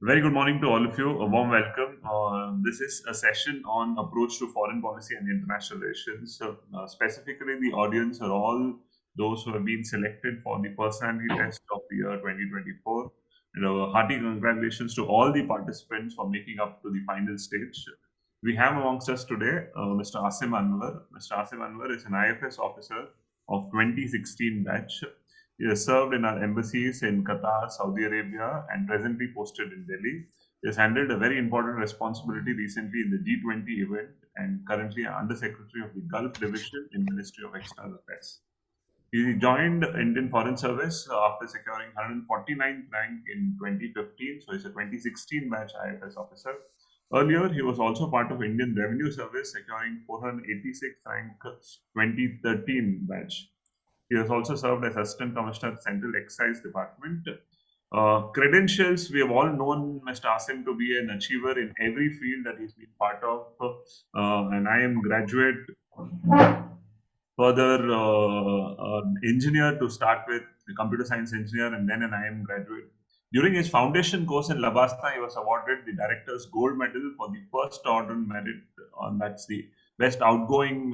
Very good morning to all of you. A warm welcome. This is a session on approach to foreign policy and international relations. Specifically, the audience are all those who have been selected for the personality test of the year 2024. Hearty congratulations to all the participants for making up to the final stage. We have amongst us today Mr. Asim Anwar. Mr. Asim Anwar is an IFS officer of 2016 batch. He has served in our embassies in Qatar, Saudi Arabia, and presently posted in Delhi. He has handled a very important responsibility recently in the G20 event and currently Under Secretary of the Gulf Division in Ministry of External Affairs. He joined Indian Foreign Service after securing 149th rank in 2015, so he's a 2016 batch IFS officer. Earlier, he was also part of Indian Revenue Service, securing 486th rank 2013 batch. He has also served as Assistant Commissioner at Central Excise Department. Credentials, we have all known Mr. Asim to be an achiever in every field that he's been part of. An IIM graduate, further engineer to start with, a computer science engineer, and then an IIM graduate. During his foundation course in Labasta, he was awarded the Director's Gold Medal for the first order merit on that's the best outgoing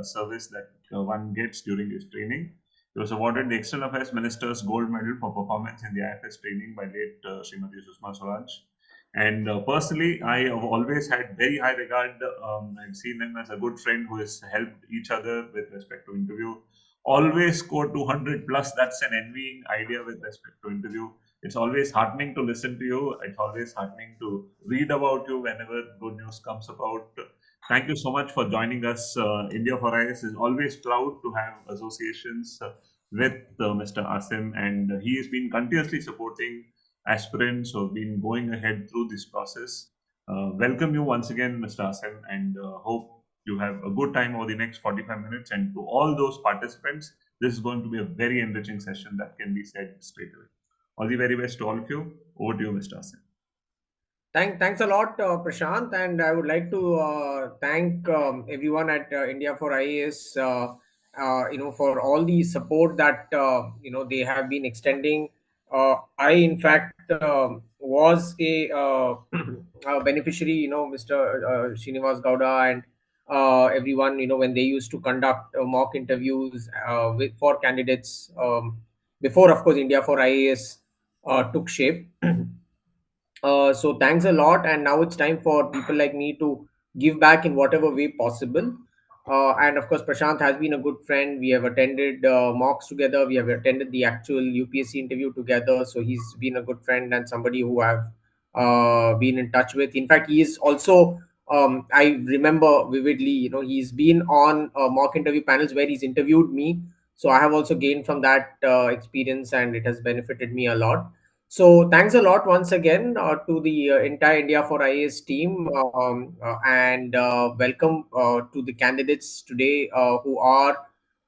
service that one gets during his training. He was awarded the External Affairs Minister's Gold Medal for performance in the IFS training by late Srimati Sushma Swaraj. And personally, I have always had very high regard. I've seen him as a good friend who has helped each other with respect to interview. Always score 200 plus. That's an envying idea with respect to interview. It's always heartening to listen to you. It's always heartening to read about you whenever good news comes about. Thank you so much for joining us. India for IS is always proud to have associations with Mr. Asim, and he has been continuously supporting aspirants who have been going ahead through this process. Welcome you once again, Mr. Asim, and hope you have a good time over the next 45 minutes. And to all those participants, this is going to be a very enriching session that can be said straight away. All the very best to all of you. Over to you, Mr. Asim. Thanks a lot, Prashant, and I would like to thank everyone at India for IAS, for all the support that they have been extending. I, in fact, was a beneficiary. Mr. Srinivas Gowda and everyone. When they used to conduct mock interviews for candidates before, of course, India for IAS took shape. So thanks a lot, and now it's time for people like me to give back in whatever way possible. And of course, Prashant has been a good friend. We have attended mocks together. We have attended the actual UPSC interview together. So he's been a good friend and somebody who I've been in touch with. In fact, he is also. I remember vividly. He's been on mock interview panels where he's interviewed me. So I have also gained from that experience, and it has benefited me a lot. So thanks a lot once again to the entire India for IAS team, and welcome to the candidates today who are.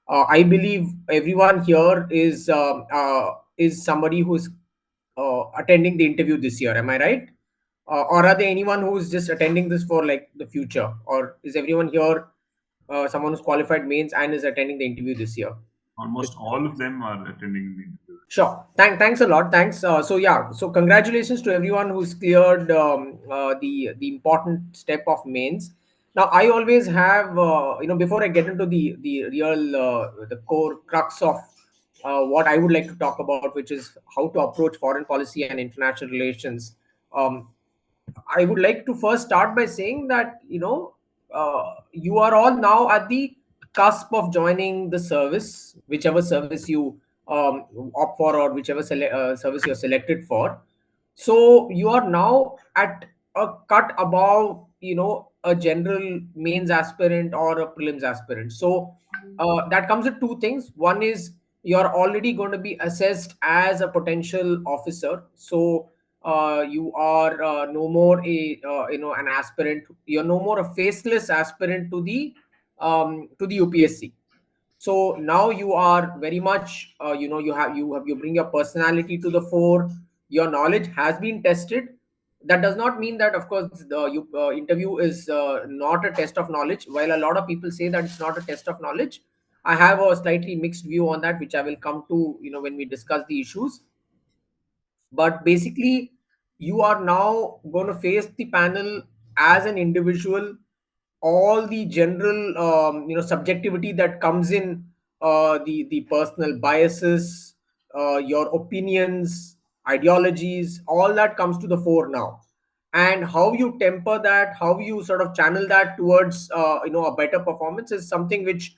I believe everyone here is somebody who is attending the interview this year. Am I right? Or are there anyone who is just attending this for like the future, or is everyone here someone who's qualified mains and is attending the interview this year? Almost all of them are attending the interview. Sure. Thanks a lot. Thanks. So yeah. So congratulations to everyone who's cleared the important step of mains. Now I always have before I get into the real the core crux of what I would like to talk about, which is how to approach foreign policy and international relations. Um, I would like to first start by saying that you are all now at the cusp of joining the service, whichever service you opt for, or whichever service you're selected for. So you are now at a cut above a general mains aspirant or a prelims aspirant. So that comes with two things. One is you're already going to be assessed as a potential officer. So you are no more a an aspirant. You're no more a faceless aspirant to the UPSC. So now you are very much you bring your personality to the fore. Your knowledge has been tested. That does not mean that, of course, the interview is not a test of knowledge. While a lot of people say that it's not a test of knowledge, I have a slightly mixed view on that, which I will come to when we discuss the issues. But basically, you are now going to face the panel as an individual, all the general subjectivity that comes in, the personal biases, your opinions, ideologies, all that comes to the fore now. And how you temper that, how you sort of channel that towards a better performance is something which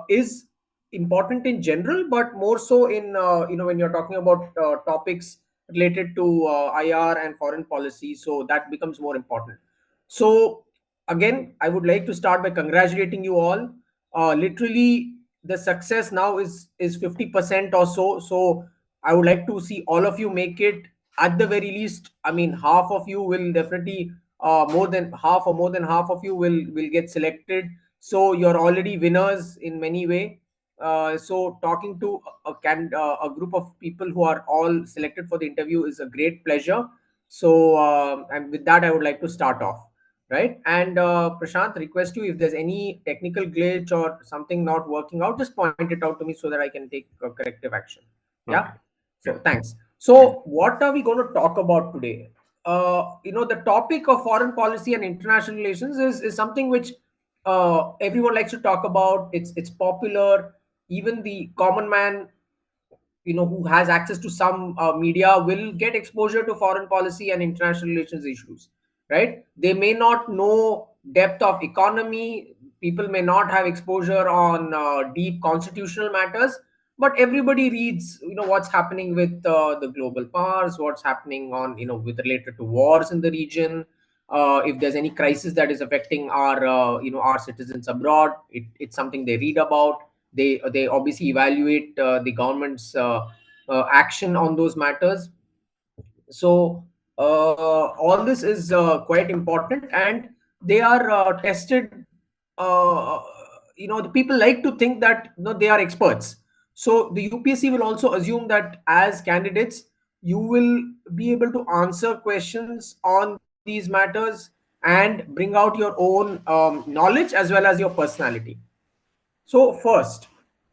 is important in general, but more so in when you're talking about topics related to IR and foreign policy, so that becomes more important. So again, I would like to start by congratulating you all. Literally, the success now is 50% or so. So I would like to see all of you make it. At the very least, I mean, half of you will definitely, more than half or more than half of you will get selected. So you're already winners in many way. So talking to a group of people who are all selected for the interview is a great pleasure. So and with that, I would like to start off. Right. And Prashant, request you, if there's any technical glitch or something not working out, just point it out to me so that I can take corrective action. Yeah. Okay. So Yeah. thanks. So what are we going to talk about today? The topic of foreign policy and international relations is something which everyone likes to talk about. It's popular. Even the common man, who has access to some media, will get exposure to foreign policy and international relations issues, right? They may not know depth of economy, people may not have exposure on deep constitutional matters, but everybody reads, what's happening with the global powers, what's happening on, with related to wars in the region. If there's any crisis that is affecting our our citizens abroad, it's something they read about. They obviously evaluate the government's action on those matters. So all this is quite important, and they are tested. uh, the people like to think that they are experts. So the UPSC will also assume that as candidates, you will be able to answer questions on these matters and bring out your own knowledge as well as your personality. So first,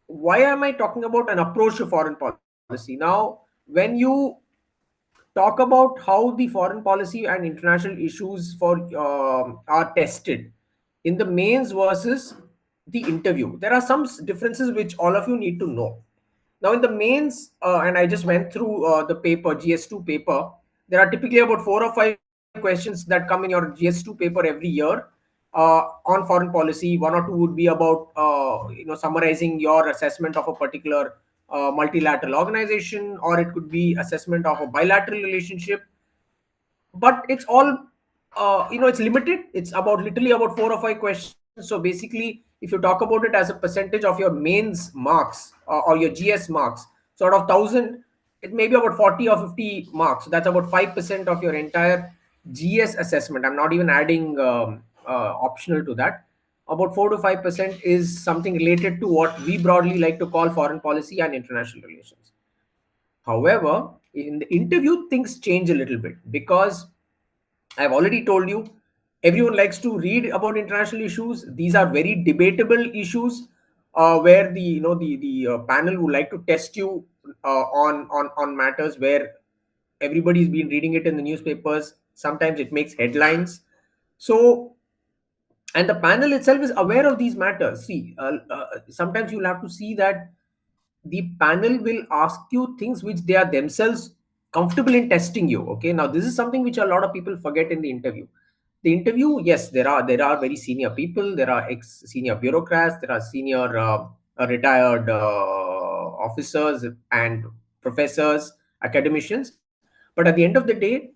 why am I talking about an approach to foreign policy? Now, when you talk about how the foreign policy and international issues are tested in the mains versus the interview, there are some differences which all of you need to know. Now, in the mains, and I just went through the paper, GS2 paper, there are typically about 4 or 5 questions that come in your GS2 paper every year on foreign policy. One or two would be about, summarizing your assessment of a particular multilateral organization, or it could be assessment of a bilateral relationship. But it's all it's limited. It's about literally about 4 or 5 questions. So basically, if you talk about it as a percentage of your mains marks, or your GS marks, sort of 1,000, it may be about 40 or 50 marks. So that's about 5% of your entire GS assessment. I'm not even adding optional to that. About 4 to 5% is something related to what we broadly like to call foreign policy and international relations. However, in the interview, things change a little bit, because I've already told you, everyone likes to read about international issues. These are very debatable issues, where the panel would like to test you on matters where everybody's been reading it in the newspapers. Sometimes it makes headlines. So, and the panel itself is aware of these matters. See, sometimes you'll have to see that the panel will ask you things which they are themselves comfortable in testing you. Okay, now this is something which a lot of people forget in the interview. The interview, yes, there are very senior people, there are ex senior bureaucrats, there are senior retired officers and professors, academicians. But at the end of the day,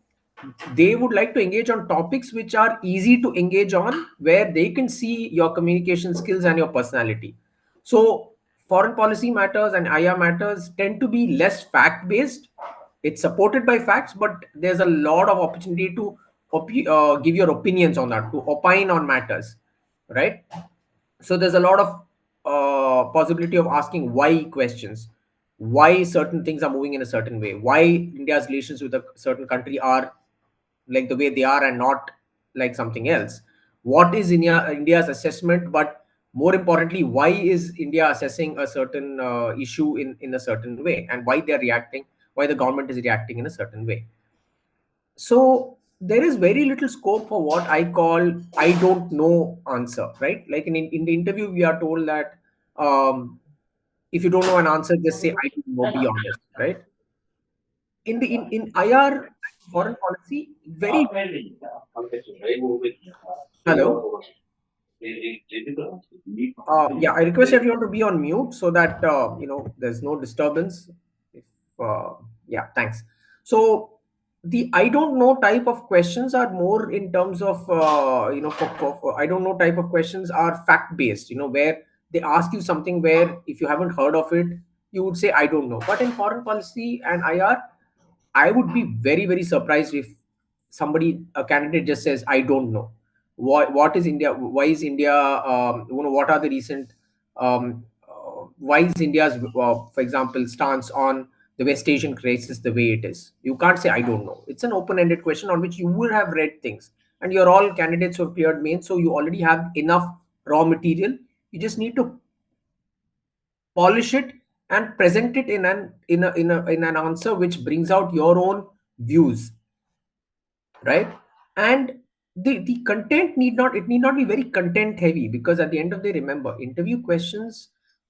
they would like to engage on topics which are easy to engage on, where they can see your communication skills and your personality. So foreign policy matters and IR matters tend to be less fact based. It's supported by facts, but there's a lot of opportunity to give your opinions on that, to opine on matters, right? So there's a lot of possibility of asking why questions. Why certain things are moving in a certain way, why India's relations with a certain country are like the way they are and not like something else. What is India's assessment, but more importantly, why is India assessing a certain issue in a certain way, and why they're reacting, why the government is reacting in a certain way. So there is very little scope for what I call I don't know answer, right? Like in the interview, we are told that if you don't know an answer, just say I don't know, be honest, right? In IR, foreign policy, very hello. Yeah, I request everyone to be on mute so that there's no disturbance. If yeah, thanks. So the I don't know type of questions are more in terms of for I don't know type of questions are fact based. Where they ask you something where if you haven't heard of it, you would say I don't know. But in foreign policy and IR, I would be very, very surprised if a candidate just says, I don't know. What is India? Why is India, what are the recent, why is India's, for example, stance on the West Asian crisis the way it is? You can't say, I don't know. It's an open ended question on which you would have read things. And you're all candidates who have cleared mains, so you already have enough raw material. You just need to polish it and present it in an answer which brings out your own views, right? And the content need not be very content heavy, because at the end of the day, remember, interview questions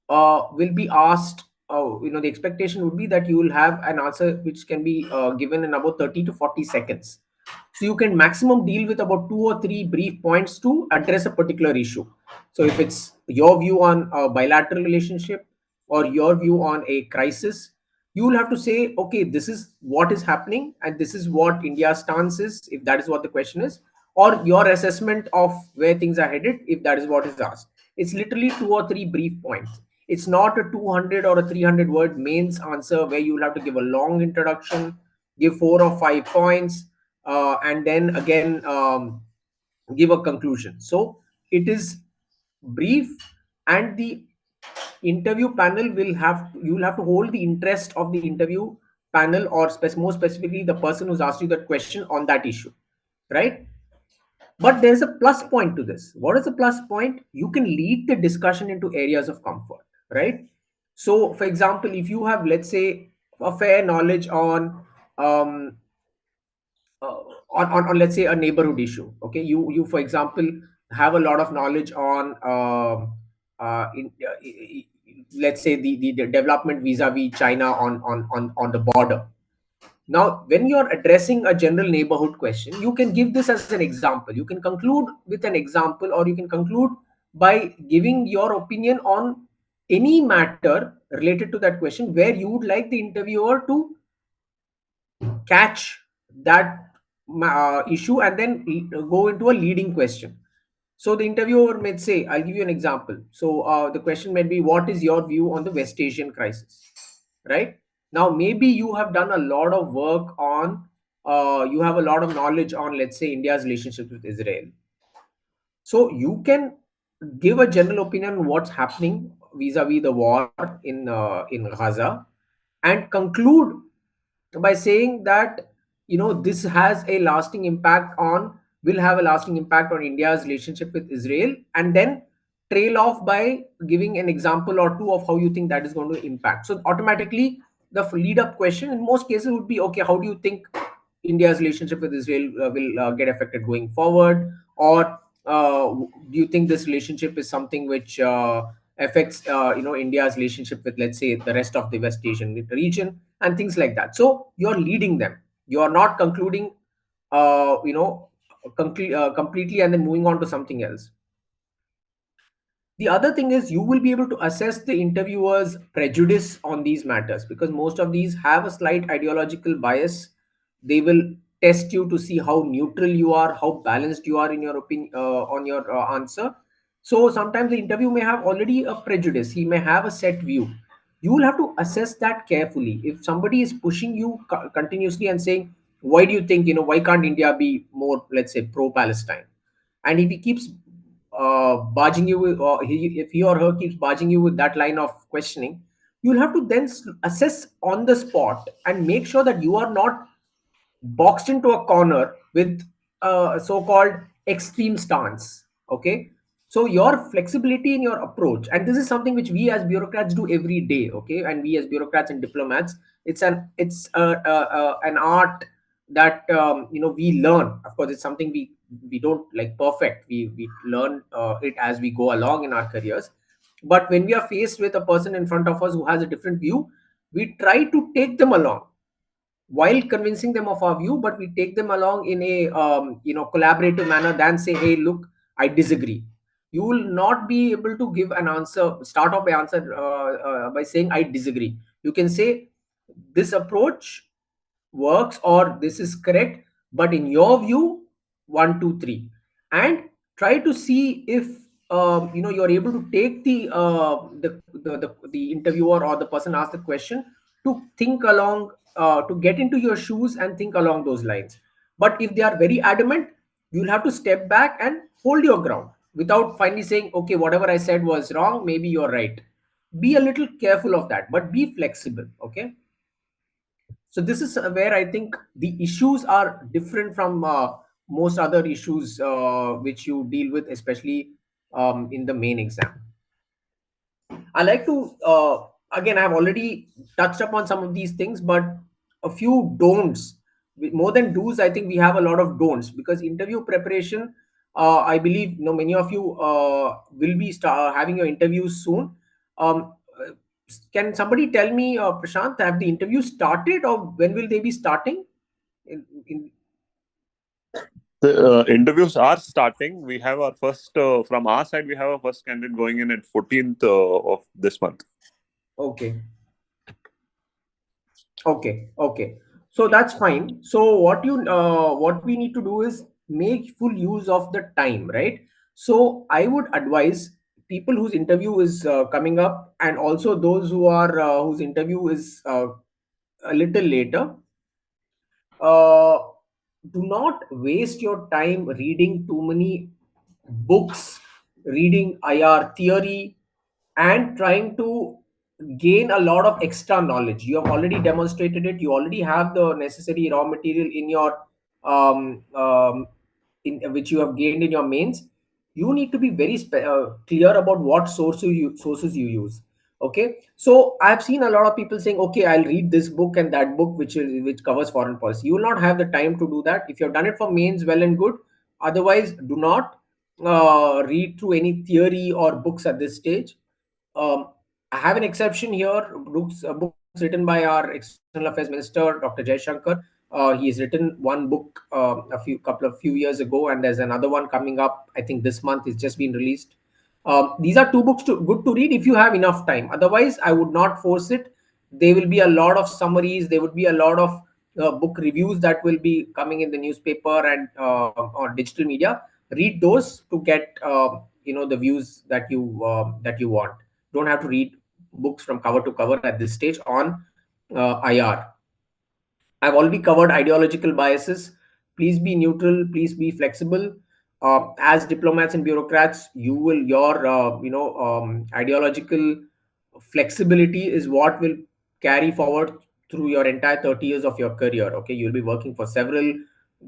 will be asked. The expectation would be that you will have an answer which can be given in about 30 to 40 seconds, so you can maximum deal with about two or three brief points to address a particular issue. So if it's your view on a bilateral relationship or your view on a crisis, you will have to say, okay, this is what is happening and this is what India's stance is, if that is what the question is, or your assessment of where things are headed, if that is what is asked. It's literally two or three brief points. It's not a 200 or a 300 word mains answer where you will have to give a long introduction, give 4 or 5 points, and then again give a conclusion. So it is brief, and the interview panel you will have to hold the interest of the interview panel, or more specifically the person who's asked you that question on that issue, right? But there's a plus point to this. What is the plus point? You can lead the discussion into areas of comfort, right? So for example, if you have, let's say, a fair knowledge um, uh, on let's say a neighborhood issue, okay, you for example have a lot of knowledge on let's say the development vis-a-vis China on the border. Now when you're addressing a general neighborhood question, you can give this as an example, you can conclude with an example, or you can conclude by giving your opinion on any matter related to that question where you would like the interviewer to catch that issue and then go into a leading question. So the interviewer may say, I'll give you an example. So the question might be, what is your view on the West Asian crisis? Right? Now, maybe you have done a lot of work on, you have a lot of knowledge on, let's say, India's relationship with Israel. So you can give a general opinion on what's happening vis-a-vis the war in Gaza, and conclude by saying that this has a lasting impact on will have a lasting impact on India's relationship with Israel, and then trail off by giving an example or two of how you think that is going to impact. So automatically the lead up question in most cases would be, okay, how do you think India's relationship with Israel will get affected going forward, or do you think this relationship is something which affects India's relationship with, let's say, the rest of the West Asian region, and things like that. So you're leading them. You are not concluding, completely and then moving on to something else. The other thing is you will be able to assess the interviewer's prejudice on these matters, because most of these have a slight ideological bias. They will test you to see how neutral you are, how balanced you are in your opinion on your answer. So sometimes the interview may have already a prejudice, he may have a set view. You will have to assess that carefully. If somebody is pushing you continuously and saying, why do you think, why can't India be more, let's say, pro Palestine, and if he keeps barging you with, or if he or her keeps barging you with that line of questioning, you'll have to then assess on the spot and make sure that you are not boxed into a corner with a so-called extreme stance. Okay, so your flexibility in your approach, and this is something which we as bureaucrats do every day. Okay, and we as bureaucrats and diplomats, it's an art that we learn. Of course, it's something we don't like perfect. We learn it as we go along in our careers. But when we are faced with a person in front of us who has a different view, we try to take them along while convincing them of our view, but we take them along in a collaborative manner than say, hey, look, I disagree. You will not be able to give an answer, start off by answer by saying I disagree. You can say this approach works or this is correct, but in your view, one, two, three, and try to see if you're able to take the interviewer or the person asked the question to think along, to get into your shoes and think along those lines. But if they are very adamant, you'll have to step back and hold your ground without finally saying, okay, whatever I said was wrong, maybe you're right. Be a little careful of that, but be flexible. Okay, so this is where I think the issues are different from most other issues which you deal with, especially in the main exam. I like to again, I've already touched upon some of these things, but a few don'ts. More than do's, I think we have a lot of don'ts, because interview preparation, I believe many of you will be having your interviews soon. Um, uh, can somebody tell me, Prashant, have the interviews started or when will they be starting? In The interviews are starting. We have our first, from our side, we have our first candidate going in at 14th of this month. Okay. Okay. So that's fine. So what we need to do is make full use of the time, right? So I would advise people whose interview is coming up, and also those whose interview is a little later. uh, do not waste your time reading too many books, reading IR theory, and trying to gain a lot of extra knowledge. You have already demonstrated it. You already have the necessary raw material in your in which you have gained in your mains. You need to be very clear about what sources you use. Okay, so I've seen a lot of people saying, okay, I'll read this book and that book which covers foreign policy. You will not have the time to do that. If you've done it for mains, well and good. Otherwise, do not read through any theory or books at this stage. um, I have an exception here. Books written by our External Affairs Minister, Dr. Jaishankar. He has written one book few years ago, and there's another one coming up. I think this month. It's just been released. These are two books good to read if you have enough time. Otherwise, I would not force it. There will be a lot of summaries. There would be a lot of book reviews that will be coming in the newspaper and or digital media. Read those to get the views that you want. Don't have to read books from cover to cover at this stage on IR. I've already covered ideological biases. Please be neutral. Please be flexible. As diplomats and bureaucrats, your ideological flexibility is what will carry forward through your entire 30 years of your career. Okay, you'll be working for several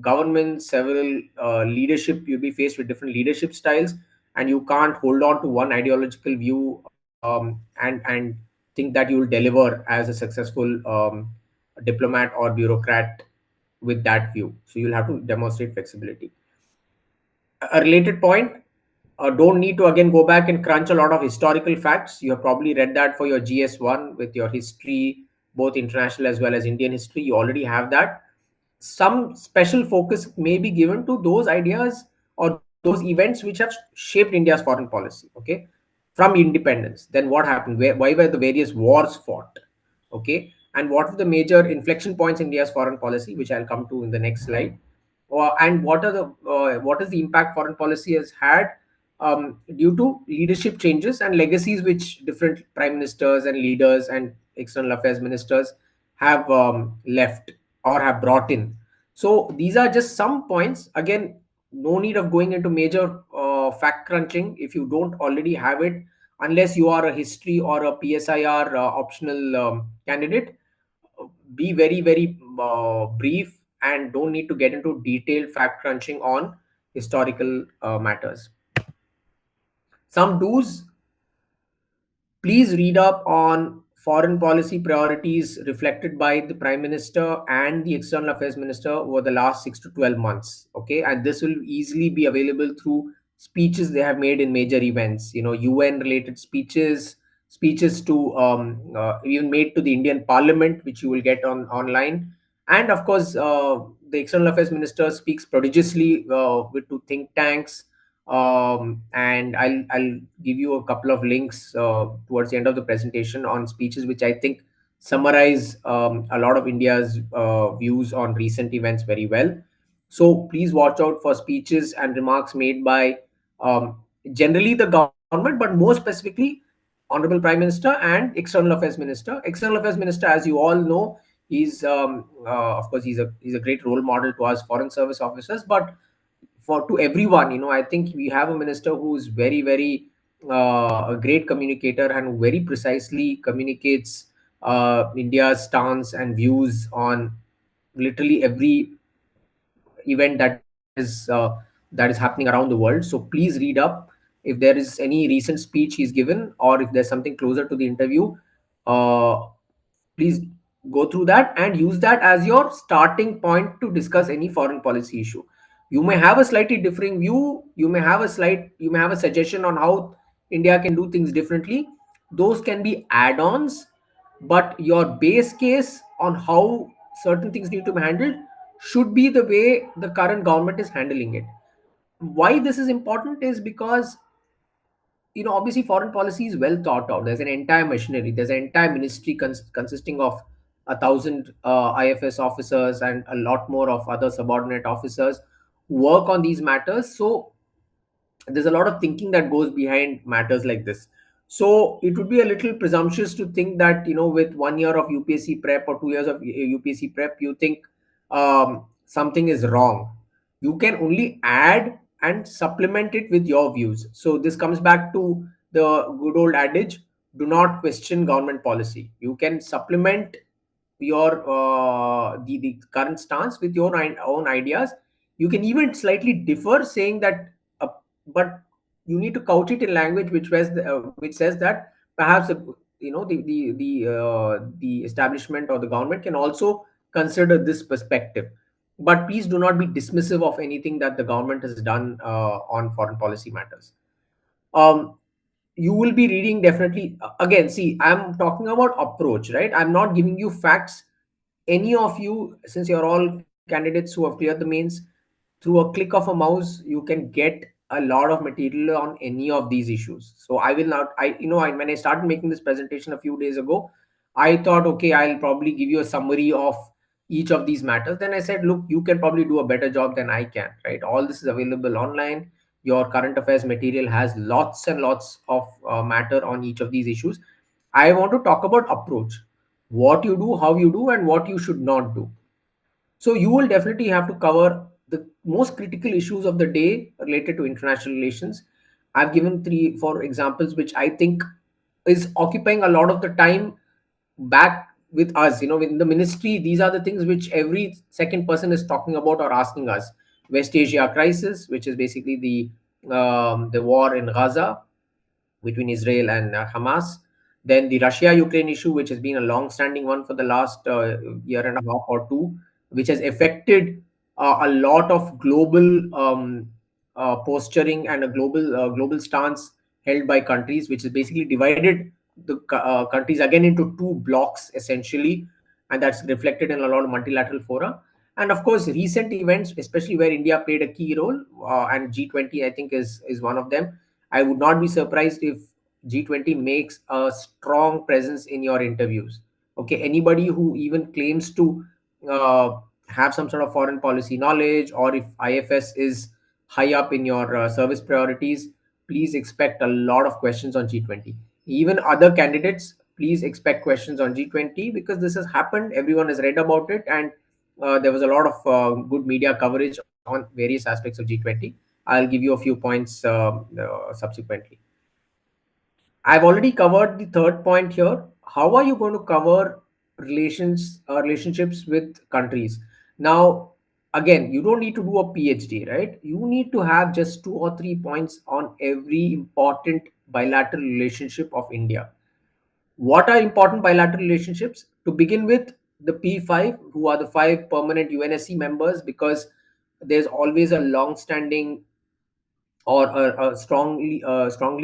governments, several leadership. You'll be faced with different leadership styles, and you can't hold on to one ideological view and think that you will deliver as a successful diplomat or bureaucrat with that view. So you'll have to demonstrate flexibility. A related point, don't need to again go back and crunch a lot of historical facts. You have probably read that for your GS1 with your history, both international as well as Indian history. You already have that. Some special focus may be given to those ideas or those events which have shaped India's foreign policy. Okay, from independence, then what happened? Why were the various wars fought? Okay, and what are the major inflection points in India's foreign policy, which I'll come to in the next slide. And what is the impact foreign policy has had due to leadership changes and legacies which different prime ministers and leaders and external affairs ministers have left or have brought in. So these are just some points. Again, no need of going into major fact crunching if you don't already have it, unless you are a history or a PSIR optional candidate. Be very brief and don't need to get into detailed fact crunching on historical matters. Some do's: please read up on foreign policy priorities reflected by the Prime Minister and the External Affairs Minister over the last 6 to 12 months. Okay, and this will easily be available through speeches they have made in major events, UN related speeches, speeches to even made to the Indian Parliament, which you will get on online. And of course, the External Affairs Minister speaks prodigiously with to think tanks, and I'll give you a couple of links towards the end of the presentation on speeches which I think summarize a lot of India's views on recent events very well. So please watch out for speeches and remarks made by um, generally the government, but more specifically Honorable Prime Minister and External Affairs Minister. External Affairs Minister, as you all know, he's of course he's a great role model to us foreign service officers, but for to everyone, I think we have a minister who is very a great communicator and who very precisely communicates India's stance and views on literally every event that is happening around the world. So please read up if there is any recent speech he's given, or if there's something closer to the interview. uh, Please go through that and use that as your starting point to discuss any foreign policy issue. You may have a slightly differing view, you may have a suggestion on how India can do things differently. Those can be add-ons, but your base case on how certain things need to be handled should be the way the current government is handling it. Why this is important is because, obviously foreign policy is well thought out. There's an entire machinery, there's an entire ministry consisting of 1,000 IFS officers and a lot more of other subordinate officers who work on these matters. So there's a lot of thinking that goes behind matters like this. So it would be a little presumptuous to think that, with 1 year of UPSC prep or 2 years of UPSC prep, you think something is wrong. You can only add and supplement it with your views. So this comes back to the good old adage: do not question government policy. You can supplement your the current stance with your own ideas. You can even slightly differ, saying that but you need to couch it in language which says that perhaps the establishment or the government can also consider this perspective. But please do not be dismissive of anything that the government has done on foreign policy matters. um, you will be reading definitely. Again, see, I'm talking about approach, right? I'm not giving you facts. Any of you, since you're all candidates who have cleared the mains, through a click of a mouse you can get a lot of material on any of these issues. So I will not I you know I, when I started making this presentation a few days ago, I thought, okay, I'll probably give you a summary of each of these matters. Then I said, look, you can probably do a better job than I can, right? All this is available online. Your current affairs material has lots and lots of matter on each of these issues. I want to talk about approach: what you do, how you do, and what you should not do. So you will definitely have to cover the most critical issues of the day related to international relations. I've given 3 4 examples which I think is occupying a lot of the time back with us. Within the ministry, these are the things which every second person is talking about or asking us. West Asia crisis, which is basically the war in Gaza between Israel and Hamas. Then the Russia-Ukraine issue, which has been a long-standing one for the last year and a half or two, which has affected a lot of global posturing and a global stance held by countries, which has basically divided the countries again into two blocks essentially, and that's reflected in a lot of multilateral fora. And of course, recent events, especially where India played a key role, and G20, I think, is one of them. I would not be surprised if G20 makes a strong presence in your interviews. Okay, anybody who even claims to uh, have some sort of foreign policy knowledge, or if IFS is high up in your service priorities, please expect a lot of questions on G20. Even other candidates, please expect questions on G20, because this has happened. Everyone has read about it, and there was a lot of good media coverage on various aspects of G20. I'll give you a few points subsequently. I've already covered the third point here. How are you going to cover relationships with countries? Now, again, you don't need to do a PhD, right? You need to have just 2 or 3 points on every important bilateral relationship of India. What are important bilateral relationships? To begin with, the P5, who are the five permanent UNSC members, because there's always a long-standing or a strongly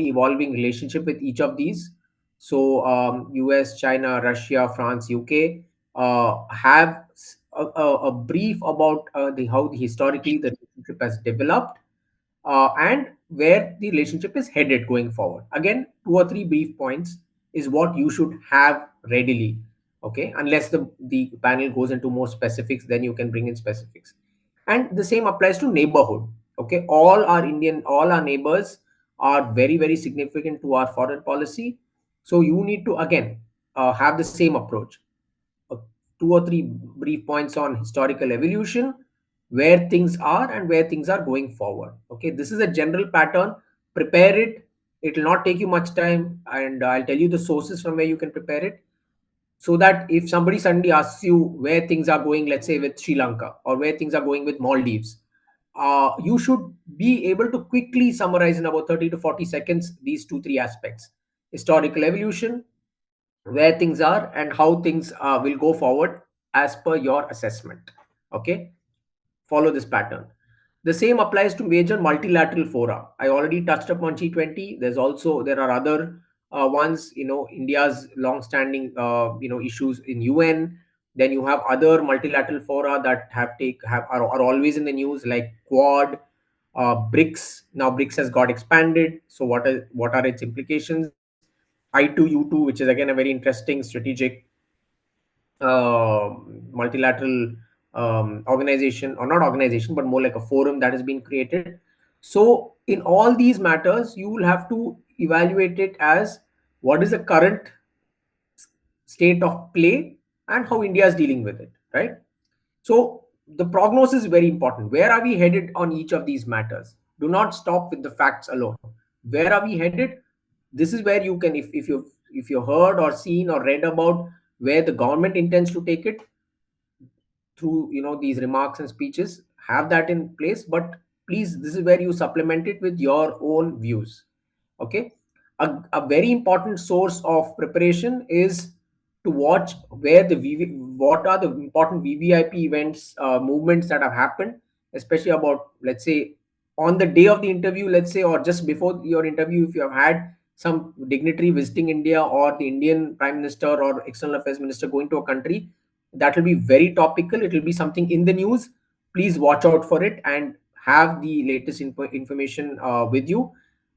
evolving relationship with each of these. So US, China, Russia, France, UK have a brief about the how historically the relationship has developed, and where the relationship is headed going forward. Again, two or three brief points is what you should have readily. Okay, unless the panel goes into more specifics, then you can bring in specifics. And the same applies to neighborhood. Okay, all our neighbors are very, very significant to our foreign policy. So you need to again have the same approach. uh, Two or three brief points on historical evolution, where things are and where things are going forward. Okay, this is a general pattern. Prepare it. It will not take you much time, and I'll tell you the sources from where you can prepare it, so that if somebody suddenly asks you where things are going, let's say with Sri Lanka, or where things are going with Maldives, you should be able to quickly summarize in about 30 to 40 seconds these two, three aspects: historical evolution, where things are, and how things will go forward as per your assessment. Okay, follow this pattern. The same applies to major multilateral fora. I already touched upon G20. There are other ones. India's long-standing issues in UN. Then you have other multilateral fora that are always in the news, like Quad, BRICS. Now BRICS has got expanded. So what are its implications? I2U2, which is again a very interesting strategic multilateral organization, or not organization, but more like a forum that has been created. So in all these matters, you will have to evaluate it as what is the current state of play and how India is dealing with it, right? So the prognosis is very important. Where are we headed on each of these matters? Do not stop with the facts alone. Where are we headed? This is where you can, if you heard or seen or read about where the government intends to take it through these remarks and speeches, have that in place. But please, this is where you supplement it with your own views. Okay, a very important source of preparation is to watch where what are the important VVIP events, movements that have happened, especially about, let's say, on the day of the interview, let's say, or just before your interview, if you have had some dignitary visiting India, or the Indian Prime Minister or External Affairs Minister going to a country, that will be very topical. It will be something in the news. Please watch out for it and have the latest information with you.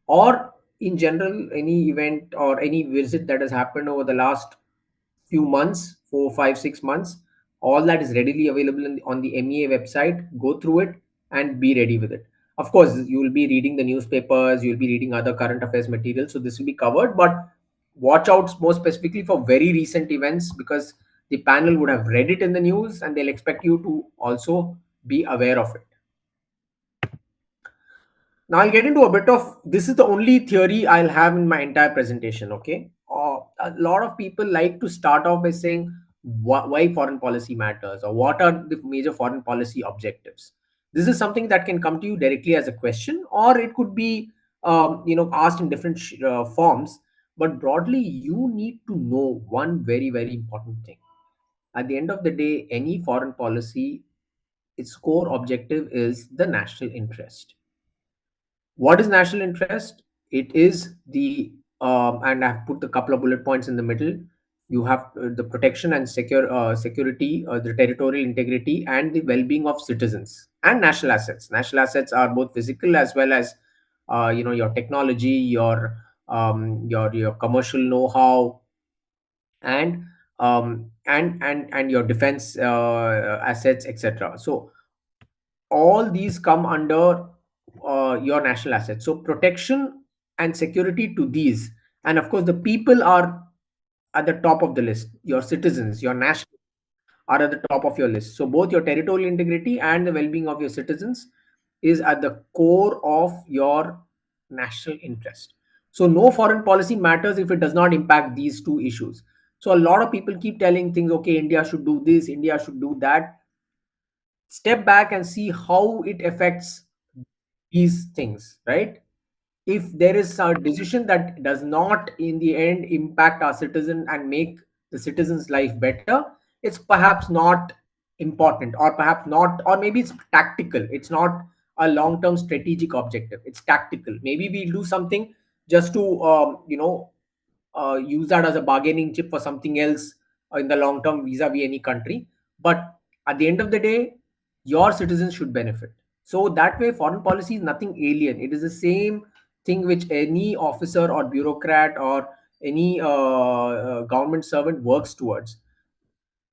Or in general, any event or any visit that has happened over the last few months, 4, 5, 6 months, all that is readily available on the MEA website. Go through it and be ready with it. Of course, you will be reading the newspapers, you will be reading other current affairs material, so this will be covered. But watch out more specifically for very recent events, because the panel would have read it in the news and they'll expect you to also be aware of it. Now I'll get into a bit of, this is the only theory I'll have in my entire presentation. Okay, a lot of people like to start off by saying why foreign policy matters, or what are the major foreign policy objectives. This is something that can come to you directly as a question, or it could be asked in different forms. But broadly, you need to know one very, very important thing. At the end of the day, any foreign policy, its core objective is the national interest. What is national interest? It is and I've put a couple of bullet points in the middle. You have the protection and security, the territorial integrity, and the well-being of citizens, and national assets. National assets are both physical as well as your technology, your commercial know-how, and and your defense assets, etc. So all these come under your national assets. So protection and security to these, and of course the people are at the top of the list. Your citizens, your national, are at the top of your list. So both your territorial integrity and the well-being of your citizens is at the core of your national interest. So no foreign policy matters if it does not impact these two issues. So a lot of people keep telling things, okay, India should do this, India should do that. Step back and see how it affects these things, right? if there is a decision that does not in the end impact our citizen and make the citizen's life better, it's perhaps not important, or perhaps not, or maybe it's tactical. It's not a long term strategic objective, it's tactical. Maybe we'll do something just to use that as a bargaining chip for something else in the long term vis-a-vis any country. But at the end of the day, your citizens should benefit. So that way, foreign policy is nothing alien. It is the same thing which any officer or bureaucrat or any government servant works towards.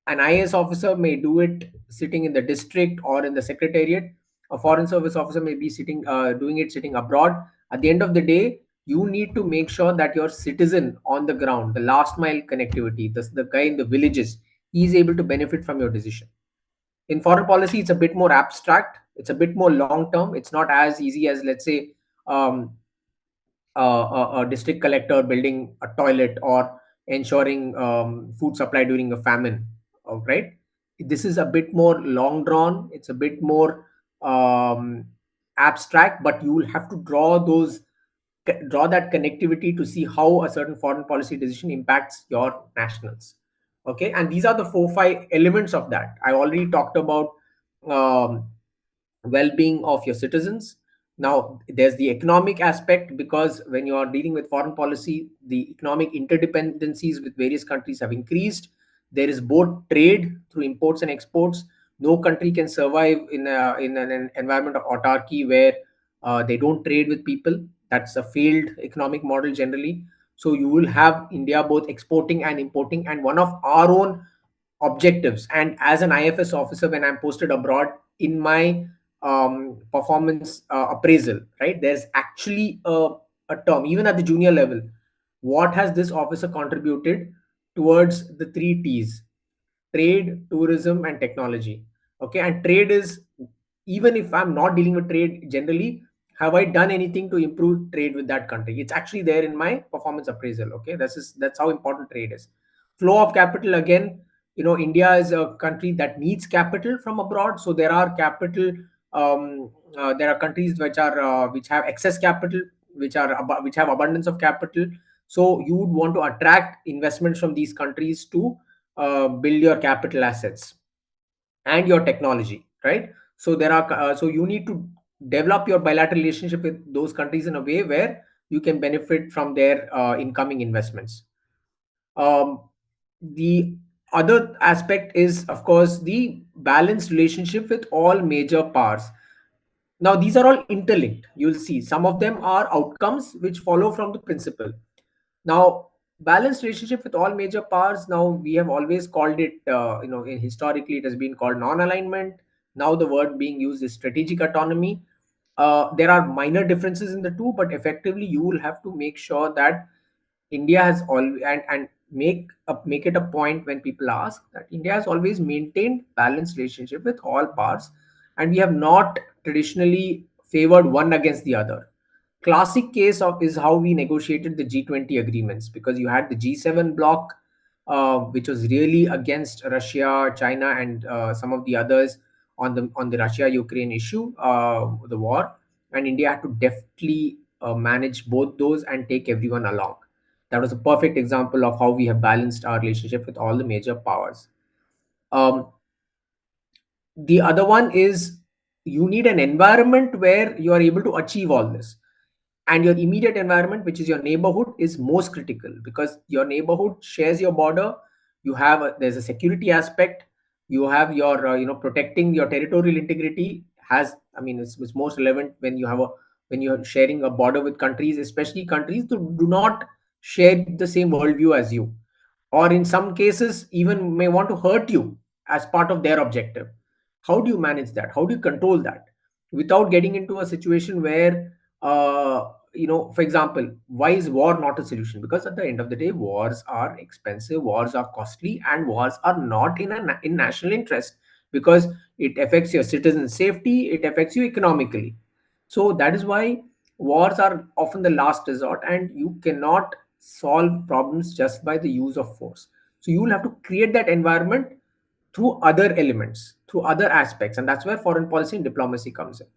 An IAS officer may do it sitting in the district or in the secretariat. A foreign service officer may be sitting, doing it sitting abroad. At the end of the day, you need to make sure that your citizen on the ground, the last mile connectivity, the guy in the villages, he is able to benefit from your decision. In foreign policy, it's a bit more abstract. It's a bit more long term. It's not as easy as, let's say, um, a district collector building a toilet or ensuring food supply during a famine. Right? This is a bit more long drawn. It's a bit more um, abstract, but you will have to draw that connectivity to see how a certain foreign policy decision impacts your nationals. Okay, and these are the 4 5 elements of that. I already talked about um, well-being of your citizens. Now there's the economic aspect, because when you are dealing with foreign policy, the economic interdependencies with various countries have increased. There is both trade through imports and exports. No country can survive in an environment of autarky where they don't trade with people. That's a failed economic model generally. So you will have India both exporting and importing, and one of our own objectives, and as an IFS officer, when I'm posted abroad, in my performance appraisal, right, there's actually a term even at the junior level: what has this officer contributed towards the 3 T's: trade, tourism, and technology. Okay, and trade is, even if I'm not dealing with trade generally, have I done anything to improve trade with that country? It's actually there in my performance appraisal. Okay, that's how important trade is. Flow of capital, again, India is a country that needs capital from abroad. So there are capital. There are countries which have excess capital, which have abundance of capital. So you would want to attract investments from these countries to build your capital assets and your technology, right? So so you need to develop your bilateral relationship with those countries in a way where you can benefit from their incoming investments. Um, the other aspect is, of course, the balanced relationship with all major powers. Now these are all interlinked. You'll see some of them are outcomes which follow from the principle. Now, balanced relationship with all major powers. Now we have always called it, historically it has been called non-alignment. Now the word being used is strategic autonomy. There are minor differences in the two, but effectively you will have to make sure that India has all and make it a point when people ask that India has always maintained balanced relationship with all parts, and we have not traditionally favored one against the other. Classic case of is how we negotiated the G20 agreements, because you had the G7 bloc, which was really against Russia, China, and some of the others on the Russia Ukraine issue, the war, and India had to deftly manage both those and take everyone along. That was a perfect example of how we have balanced our relationship with all the major powers. Um, the other one is, you need an environment where you are able to achieve all this, and your immediate environment, which is your neighborhood, is most critical, because your neighborhood shares your border. There's a security aspect. You have your protecting your territorial integrity. It's most relevant when you're sharing a border with countries, especially countries that do not share the same worldview as you, or in some cases even may want to hurt you as part of their objective. How do you manage that? How do you control that without getting into a situation where, for example, why is war not a solution? Because at the end of the day, wars are expensive, wars are costly, and wars are not in national interest, because it affects your citizens' safety, it affects you economically. So that is why wars are often the last resort, and you cannot solve problems just by the use of force. So you will have to create that environment through other elements, through other aspects, and that's where foreign policy and diplomacy comes in.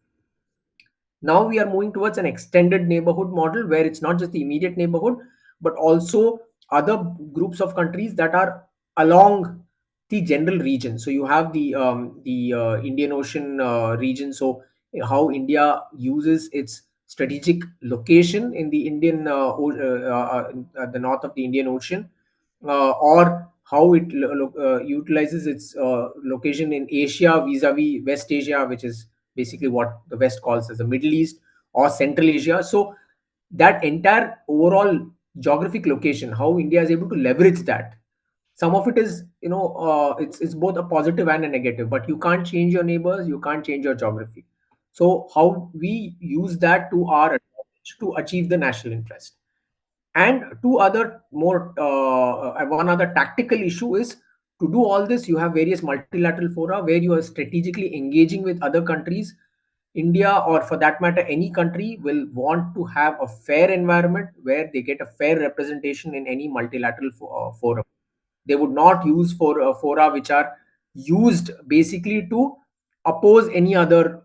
Now we are moving towards an extended neighborhood model where it's not just the immediate neighborhood, but also other groups of countries that are along the general region. So you have the Indian Ocean region. So how India uses its strategic location in the the north of the Indian Ocean, or how it utilizes its location in Asia vis-a-vis West Asia, which is basically what the West calls as the Middle East or Central Asia. So that entire overall geographic location, how India is able to leverage that. Some of it is, it's both a positive and a negative, but you can't change your neighbors, you can't change your geography. So how we use that to our advantage to achieve the national interest. And two other more one other tactical issue is, to do all this you have various multilateral fora where you are strategically engaging with other countries. India, or for that matter any country, will want to have a fair environment where they get a fair representation in any multilateral forum. They would not use for fora which are used basically to oppose any other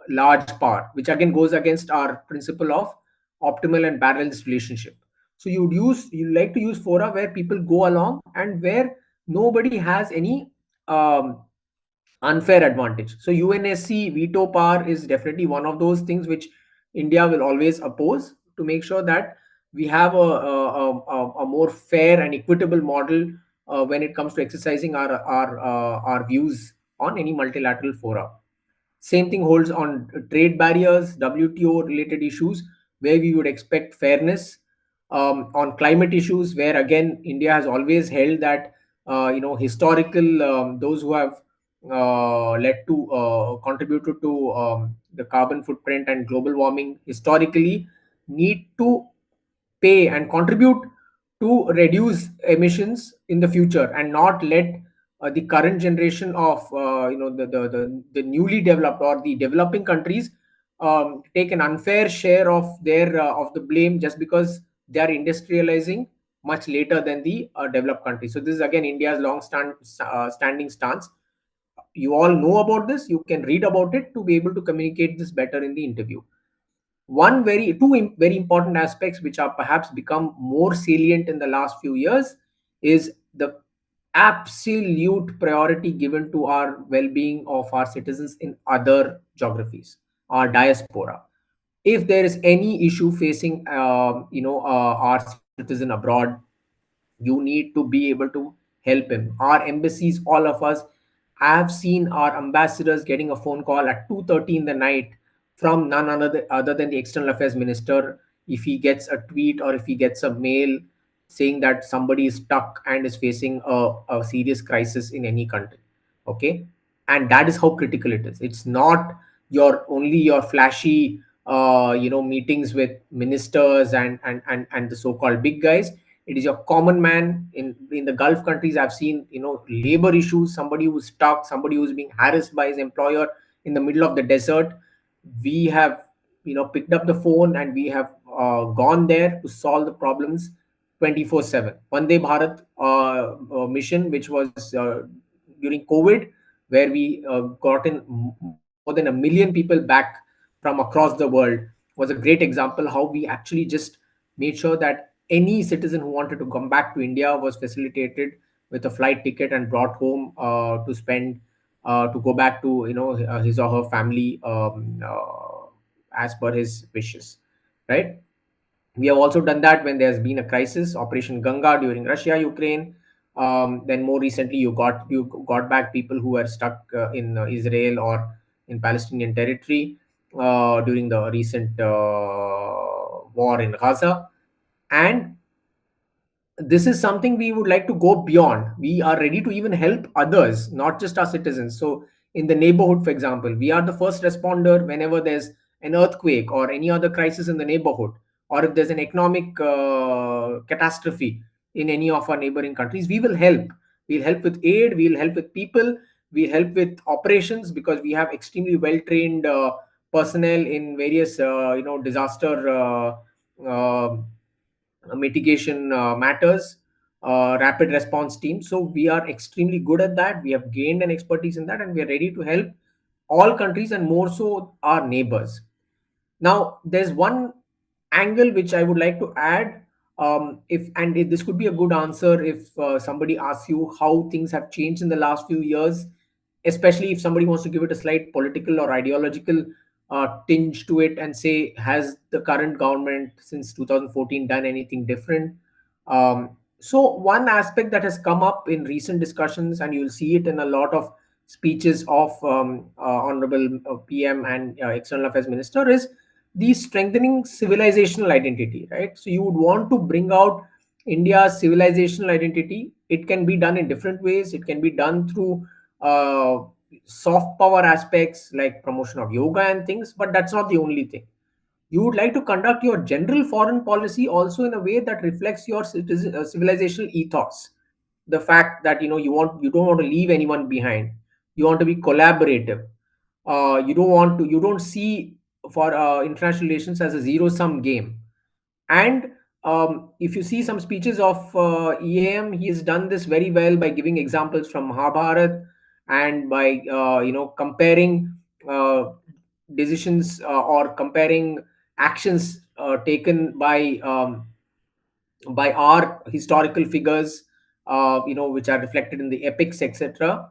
large power, which again goes against our principle of optimal and balanced relationship. So you like to use fora where people go along and where nobody has any um, unfair advantage. So UNSC veto power is definitely one of those things which India will always oppose, to make sure that we have a more fair and equitable model when it comes to exercising our views on any multilateral fora. Same thing holds on trade barriers, WTO related issues, where we would expect fairness. On climate issues, where again India has always held that historical those who have led to contributed to the carbon footprint and global warming historically need to pay and contribute to reduce emissions in the future, and not let the current generation of the newly developed or the developing countries take an unfair share of the blame, just because they are industrializing much later than the developed countries. So this is again India's standing stance. You all know about this, you can read about it to be able to communicate this better in the interview. Very important aspects which are perhaps become more salient in the last few years is the absolute priority given to our well-being of our citizens in other geographies, our diaspora. If there is any issue facing our citizen abroad, you need to be able to help him. Our embassies, all of us have seen our ambassadors getting a phone call at 2:30 in the night from none other than the external affairs minister, if he gets a tweet or if he gets a mail saying that somebody is stuck and is facing a serious crisis in any country. Okay, and that is how critical it is. It's not your flashy meetings with ministers and the so-called big guys. It is your common man in the Gulf countries. I've seen labor issues, somebody who's stuck, somebody who's being harassed by his employer in the middle of the desert. We have picked up the phone and we have gone there to solve the problems 24/7. Vande Bharat mission, which was during COVID, where we got in more than 1 million people back from across the world, was a great example how we actually just made sure that any citizen who wanted to come back to India was facilitated with a flight ticket and brought home to spend to go back to his or her family as per his wishes, right? We have also done that when there's been a crisis, Operation Ganga during Russia Ukraine. Then more recently you got back people who were stuck in Israel or in Palestinian territory during the recent war in Gaza. And this is something we would like to go beyond. We are ready to even help others, not just our citizens. So in the neighborhood, for example, we are the first responder whenever there's an earthquake or any other crisis in the neighborhood, or if there's an economic catastrophe in any of our neighboring countries. We will help. We'll help with aid, we'll help with people, we'll help with operations, because we have extremely well trained personnel in various disaster uh, mitigation matters, rapid response team. So we are extremely good at that. We have gained an expertise in that, and we are ready to help all countries and more so our neighbors. Now, there's one angle which I would like to add. This could be a good answer if somebody asks you how things have changed in the last few years, especially if somebody wants to give it a slight political or ideological tinge to it and say, has the current government since 2014 done anything different? So, one aspect that has come up in recent discussions, and you'll see it in a lot of speeches of Honorable PM and External Affairs Minister, is the strengthening civilizational identity, right? So you would want to bring out India's civilizational identity. It can be done in different ways. It can be done through uh, soft power aspects like promotion of yoga and things, but that's not the only thing. You would like to conduct your general foreign policy also in a way that reflects your civilizational ethos. The fact that you don't want to leave anyone behind. You want to be collaborative. You don't see for international relations as a zero sum game. And if you see some speeches of EAM, he has done this very well by giving examples from Mahabharat, and by comparing uh, decisions or comparing actions taken by our historical figures, which are reflected in the epics, etc.,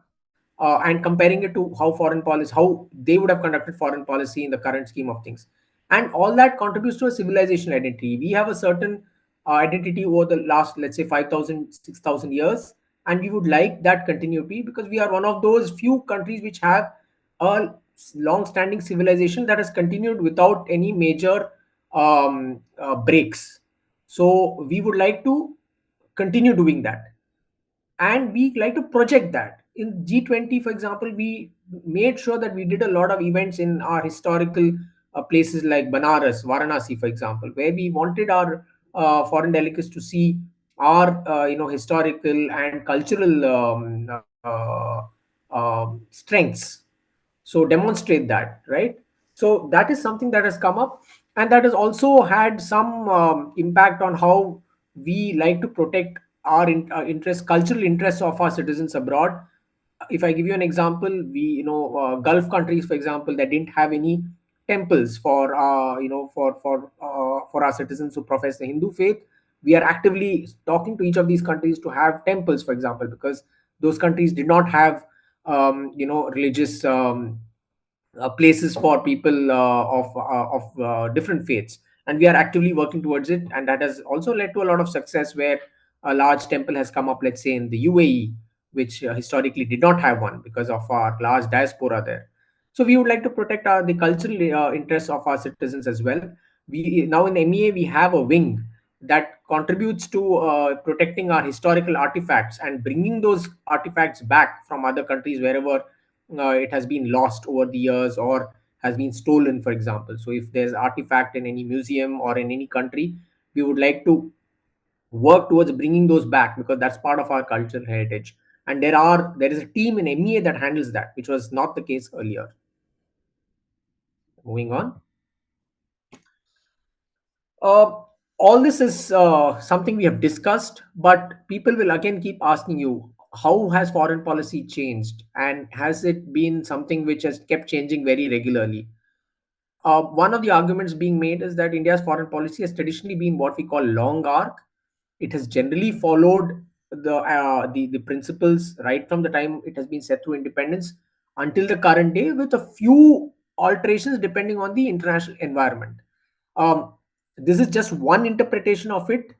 and comparing it to how they would have conducted foreign policy in the current scheme of things. And all that contributes to a civilization identity. We have a certain identity over the last, let's say, 5,000, 6,000 years, and we would like that continuity because we are one of those few countries which have a long-standing civilization that has continued without any major breaks. So we would like to continue doing that, and we like to project that. In G20, for example, we made sure that we did a lot of events in our historical places like Banaras, Varanasi, for example, where we wanted our foreign delegates to see our historical and cultural strengths. So demonstrate that, right? So that is something that has come up, and that has also had some impact on how we like to protect our interest, cultural interests of our citizens abroad. If I give you an example, we Gulf countries, for example, that didn't have any temples for for our citizens who profess the Hindu faith. We are actively talking to each of these countries to have temples, for example, because those countries did not have religious places for people of different faiths, and we are actively working towards it, and that has also led to a lot of success where a large temple has come up, let's say in the UAE, which historically did not have one because of our large diaspora there. So we would like to protect the cultural interests of our citizens as well. We now in MEA we have a wing that contributes to protecting our historical artifacts and bringing those artifacts back from other countries wherever it has been lost over the years or has been stolen, for example. So if there's artifact in any museum or in any country, we would like to work towards bringing those back because that's part of our cultural heritage. And there is a team in MEA that handles that, which was not the case earlier. Moving on. Uh, all this is something we have discussed, but people will again keep asking you, how has foreign policy changed? And has it been something which has kept changing very regularly? One of the arguments being made is that India's foreign policy has traditionally been what we call long arc. It has generally followed the principles right from the time it has been set through independence until the current day, with a few alterations depending on the international environment. Um, this is just one interpretation of it,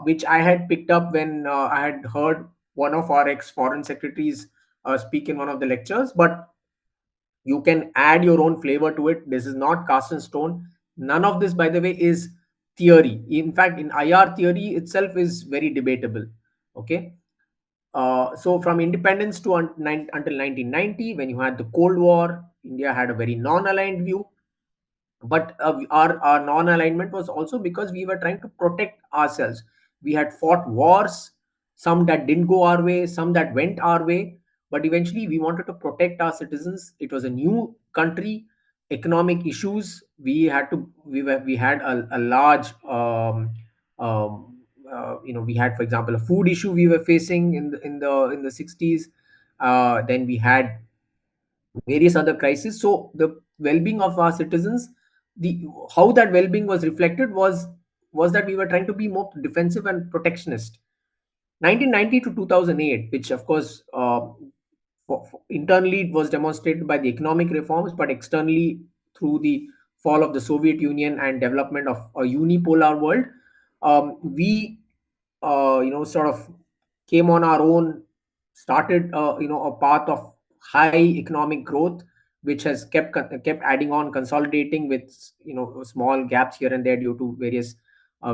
which I had picked up when I had heard one of our ex foreign secretaries speak in one of the lectures. But you can add your own flavor to it. This is not cast in stone. None of this, by the way, is theory. In fact, in IR, theory itself is very debatable. Okay. So from independence to until 1990, when you had the Cold War, India had a very non-aligned view. But our non-alignment was also because we were trying to protect ourselves. We had fought wars, some that didn't go our way, some that went our way, but eventually we wanted to protect our citizens. It was a new country, economic issues. We had a large we had, for example, a food issue we were facing in the 60s. Then we had various other crises. So the well-being of our citizens, the how that well-being was reflected was that we were trying to be more defensive and protectionist. 1990 to 2008, which of course internally it was demonstrated by the economic reforms, but externally through the fall of the Soviet Union and development of a unipolar world, we sort of came on our own, started a path of high economic growth, which has kept adding on, consolidating with small gaps here and there due to various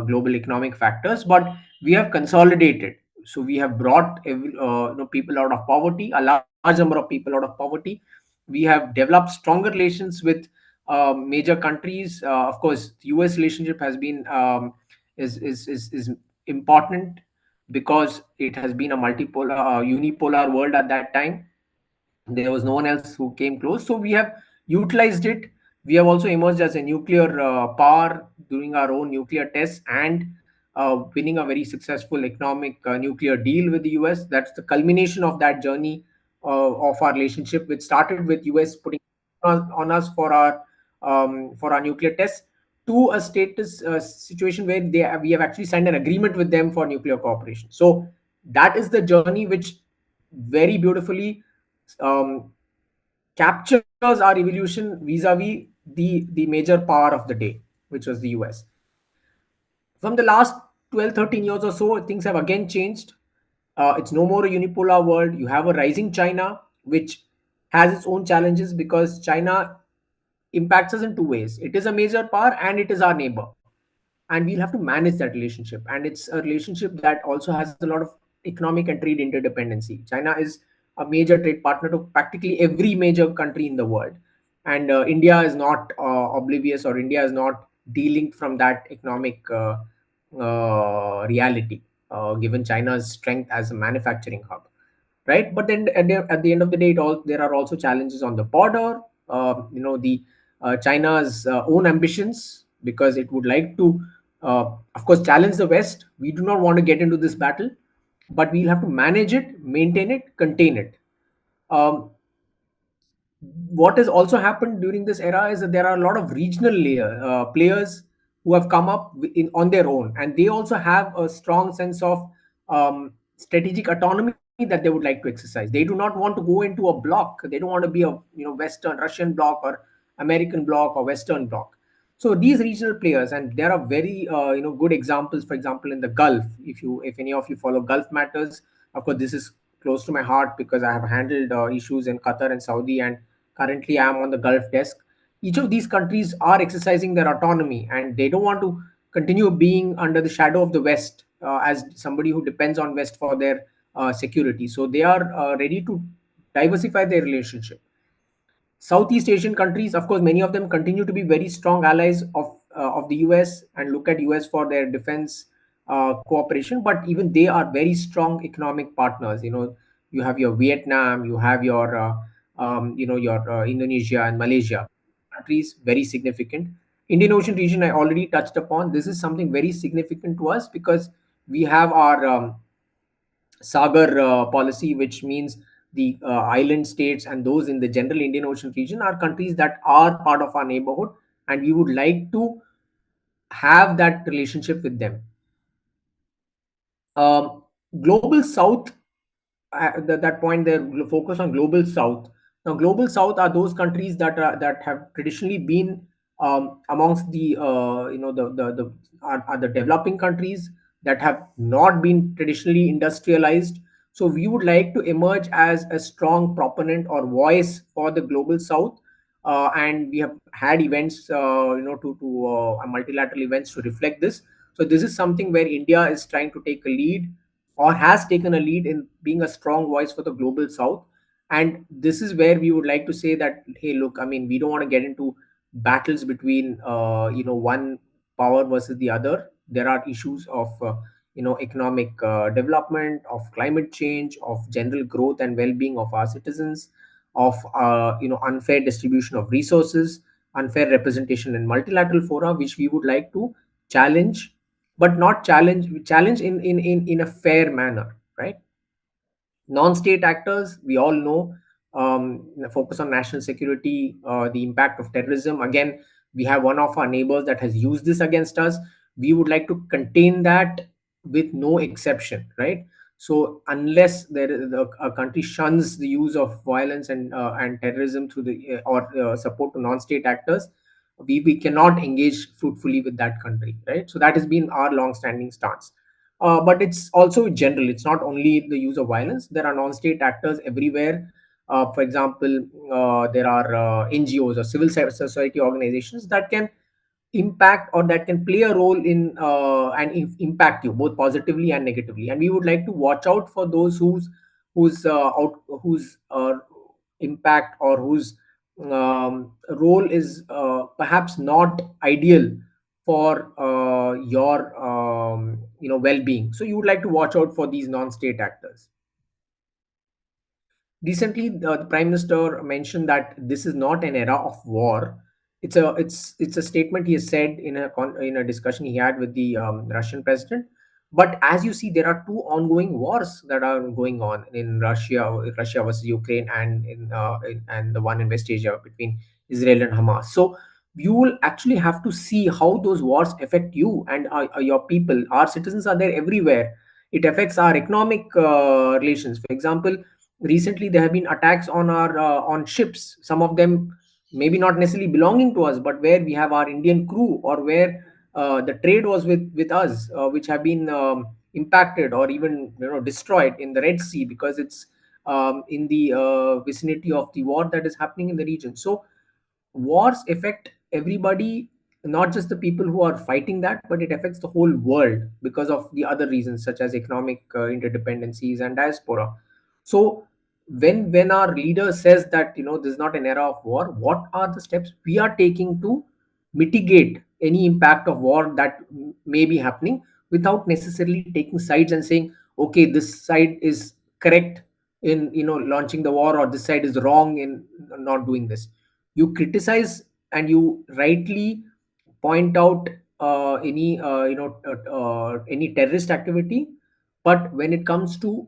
global economic factors. But we have consolidated. So we have brought people out of poverty, a large number of people out of poverty. We have developed stronger relations with major countries. Of course, the US relationship has been is important because it has been a multipolar, unipolar world at that time. There was no one else who came close, so we have utilized it. We have also emerged as a nuclear power, doing our own nuclear tests, and winning a very successful economic nuclear deal with the US. That's the culmination of that journey of our relationship, which started with US putting on us for our nuclear tests, to a status situation where we have actually signed an agreement with them for nuclear cooperation. So that is the journey which very beautifully um, captures our evolution vis-a-vis the major power of the day, which was the US. From the last 12, 13 years or so, things have again changed. It's no more a unipolar world. You have a rising China, which has its own challenges because China impacts us in two ways. It is a major power and it is our neighbor, and we'll have to manage that relationship. And it's a relationship that also has a lot of economic and trade interdependency. China is a major trade partner to practically every major country in the world, and India is not oblivious, or India is not delinked from that economic reality, given China's strength as a manufacturing hub, right? But then at the end of the day, there are also challenges on the border. The China's own ambitions, because it would like to, of course, challenge the West. We do not want to get into this battle, but we'll have to manage it, maintain it, contain it. Um, what has also happened during this era is that there are a lot of regional players who have come up on their own, and they also have a strong sense of strategic autonomy that they would like to exercise. They do not want to go into a block. They don't want to be a Western Russian block or American block or Western block. So these regional players, and there are very good examples. For example, in the Gulf, if any of you follow Gulf matters, of course this is close to my heart because I have handled issues in Qatar and Saudi, and currently I am on the Gulf desk. Each of these countries are exercising their autonomy, and they don't want to continue being under the shadow of the West as somebody who depends on West for their security. So they are ready to diversify their relationship. Southeast Asian countries, of course, many of them continue to be very strong allies of the US and look at US for their defense cooperation. But even they are very strong economic partners. You have your Vietnam, you have your Indonesia and Malaysia countries, very significant. Indian Ocean region, I already touched upon. This is something very significant to us because we have our Sagar policy, which means the island states and those in the general Indian Ocean region are countries that are part of our neighborhood, and we would like to have that relationship with them. Um, Global South, that point there, focus on Global South. Now, Global South are those countries that have traditionally been amongst the are the developing countries that have not been traditionally industrialized. So we would like to emerge as a strong proponent or voice for the Global South, and we have had events, multilateral events to reflect this. So this is something where India is trying to take a lead, or has taken a lead in being a strong voice for the Global South. And this is where we would like to say that, hey, look, I mean, we don't want to get into battles between one power versus the other. There are issues of economic development, of climate change, of general growth and well-being of our citizens, of unfair distribution of resources, unfair representation in multilateral fora, which we would like to challenge, but not challenge in a fair manner, right? Non-state actors, we all know, focus on national security, the impact of terrorism. Again, we have one of our neighbors that has used this against us. We would like to contain that with no exception, right? So unless a country shuns the use of violence and terrorism through the or support to non-state actors, we cannot engage fruitfully with that country, right? So that has been our long-standing stance. But it's also general. It's not only the use of violence. There are non-state actors everywhere. For example, there are NGOs or civil society organizations that can impact or that can play a role in and impact you both positively and negatively. And we would like to watch out for those whose impact or whose role is perhaps not ideal for your well-being. So you would like to watch out for these non-state actors. Recently, the prime minister mentioned that this is not an era of war. It's a statement he has said in a discussion he had with the Russian president. But as you see, there are two ongoing wars that are going on in Russia versus Ukraine, and the one in West Asia between Israel and Hamas. So you will actually have to see how those wars affect you and your people. Our citizens are there everywhere. It affects our economic relations. For example, recently there have been attacks on our on ships, some of them maybe not necessarily belonging to us, but where we have our Indian crew, or where the trade was with us, which have been impacted or even destroyed in the Red Sea, because it's in the vicinity of the war that is happening in the region. So wars affect everybody, not just the people who are fighting that, but it affects the whole world because of the other reasons such as economic interdependencies and diaspora. So when our leader says that this is not an era of war, what are the steps we are taking to mitigate any impact of war that may be happening, without necessarily taking sides and saying, okay, this side is correct in launching the war, or this side is wrong in not doing this. You criticize and you rightly point out any terrorist activity, but when it comes to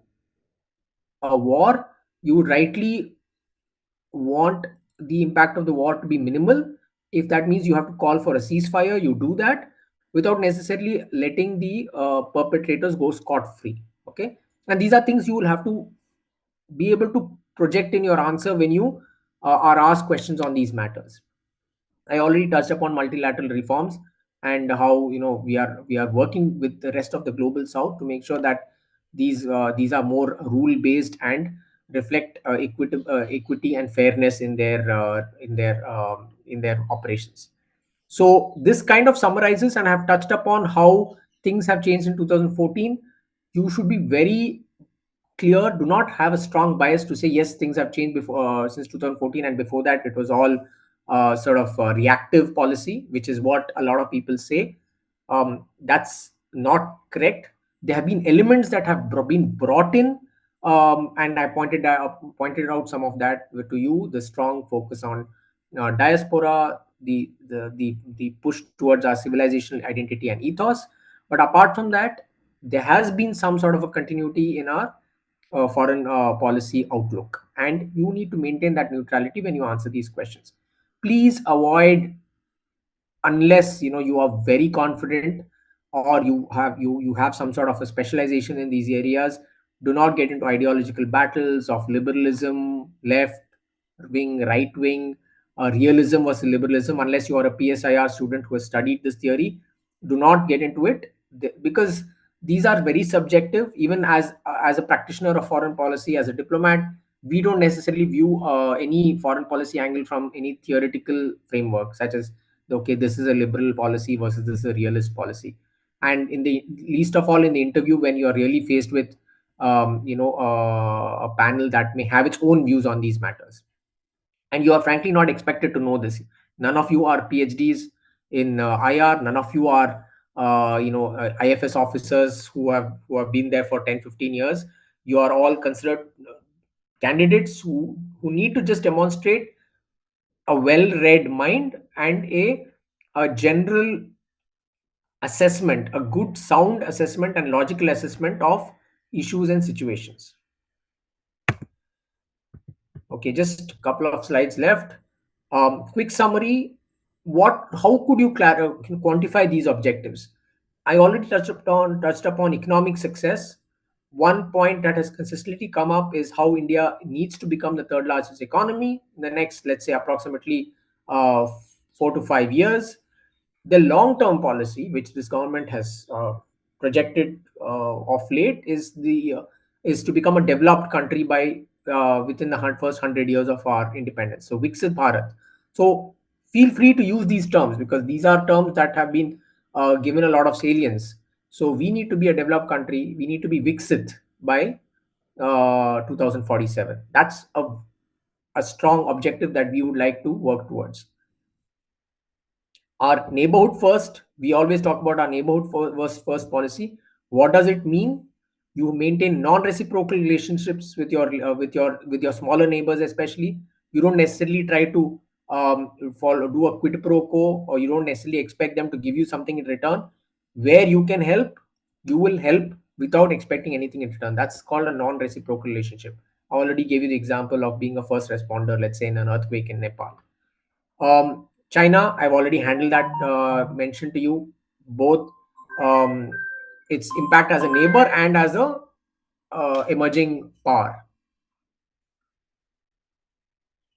a war, you rightly want the impact of the war to be minimal. If that means you have to call for a ceasefire, you do that without necessarily letting the perpetrators go scot free. Okay, and these are things you will have to be able to project in your answer when you are asked questions on these matters. I already touched upon multilateral reforms and how we are working with the rest of the global south to make sure that these are more rule based and reflect equity and fairness in their operations. So this kind of summarizes, and I have touched upon how things have changed in 2014. You should be very clear. Do not have a strong bias to say yes, things have changed before since 2014, and before that it was all sort of reactive policy, which is what a lot of people say. That's not correct. There have been elements that have been brought in, and I pointed out some of that to you. The strong focus on diaspora, the push towards our civilizational identity and ethos. But apart from that, there has been some sort of a continuity in our foreign policy outlook, and you need to maintain that neutrality when you answer these questions. Please avoid, unless you are very confident, or you have some sort of a specialization in these areas. Do not get into ideological battles of liberalism, left wing, right wing, realism versus liberalism, unless you are a PSIR student who has studied this theory. Do not get into it, because these are very subjective. Even as a practitioner of foreign policy, as a diplomat, we don't necessarily view any foreign policy angle from any theoretical framework, such as, okay, this is a liberal policy versus this is a realist policy. And in the least of all, in the interview, when you are really faced with a panel that may have its own views on these matters, and you are frankly not expected to know this. None of you are PhDs in IR. None of you are IFS officers who have been there for 10-15 years. You are all considered candidates who need to just demonstrate a well-read mind and a general assessment, a good sound assessment and logical assessment of issues and situations. Okay, just a couple of slides left. Quick summary. How could you quantify these objectives? I already touched upon economic success. One point that has consistently come up is how India needs to become the third largest economy in the next, let's say, approximately uh, 4 to 5 years. The long-term policy, which this government has projected of late, is to become a developed country by within the first 100 years of our independence. So Viksit Bharat. So feel free to use these terms because these are terms that have been given a lot of salience. So we need to be a developed country. We need to be Viksit by 2047. That's a strong objective that we would like to work towards. Our neighborhood first, we always talk about our neighborhood first policy. What does it mean? You maintain non-reciprocal relationships with your smaller neighbors, especially. You don't necessarily try to follow do a quid pro quo, or you don't necessarily expect them to give you something in return. Where you can help, you will help without expecting anything in return. That's called a non-reciprocal relationship. I already gave you the example of being a first responder, let's say in an earthquake in Nepal. China, I've already handled that, mentioned to you both its impact as a neighbor and as a emerging power,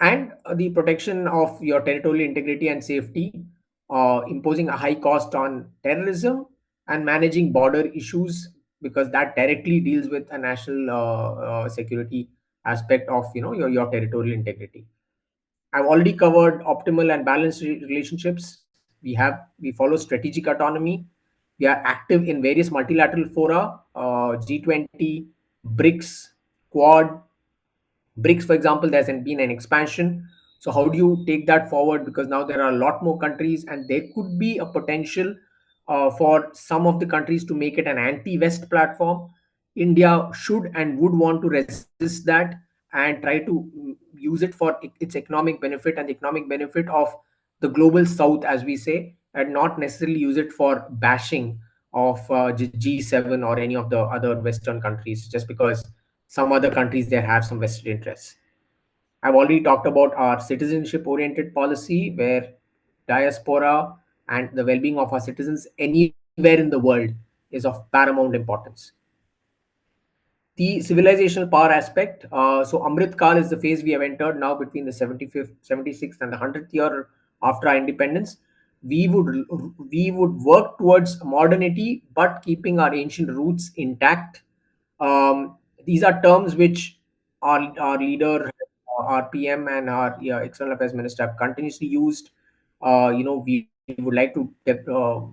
and the protection of your territorial integrity and safety, imposing a high cost on terrorism, and managing border issues, because that directly deals with a national security aspect of your territorial integrity. I've already covered optimal and balanced relationships. We follow strategic autonomy. We are active in various multilateral fora, G20, BRICS, Quad. BRICS, for example, there's been an expansion. So how do you take that forward? Because now there are a lot more countries, and there could be a potential for some of the countries to make it an anti-West platform. India should and would want to resist that and try to use it for its economic benefit and the economic benefit of the global South, as we say, and not necessarily use it for bashing of G7 or any of the other Western countries, just because some other countries there have some vested interests. I've already talked about our citizenship oriented policy, where diaspora and the well being of our citizens anywhere in the world is of paramount importance. The civilizational power aspect. So Amrit Kal is the phase we have entered now between the 75th, 76th, and the 100th year after our independence. We would we would work towards modernity, but keeping our ancient roots intact. These are terms which our leader, our PM, and our external affairs minister have continuously used. We would like to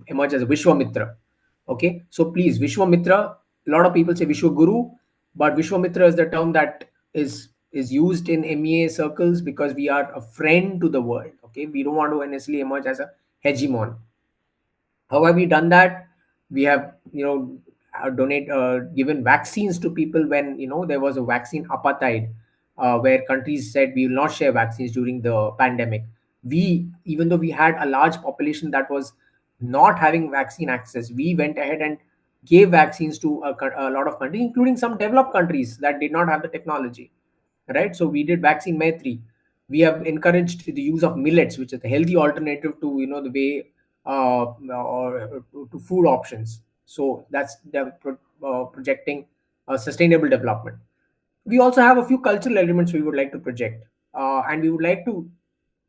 emerge as a Vishwamitra. Okay, so please, Vishwamitra. A lot of people say Vishwaguru, but Vishwamitra is the term that is used in MEA circles because we are a friend to the world. Okay, we don't want to necessarily emerge as a hegemon. How have we done that? We have, given vaccines to people when there was a vaccine apartheid, where countries said we will not share vaccines during the pandemic. Even though we had a large population that was not having vaccine access, we went ahead and gave vaccines to a lot of countries, including some developed countries that did not have the technology. Right? So we did vaccine Maitri. We have encouraged the use of millets, which is a healthy alternative to the way or to food options. So that's projecting sustainable development. We also have a few cultural elements we would like to project, and we would like to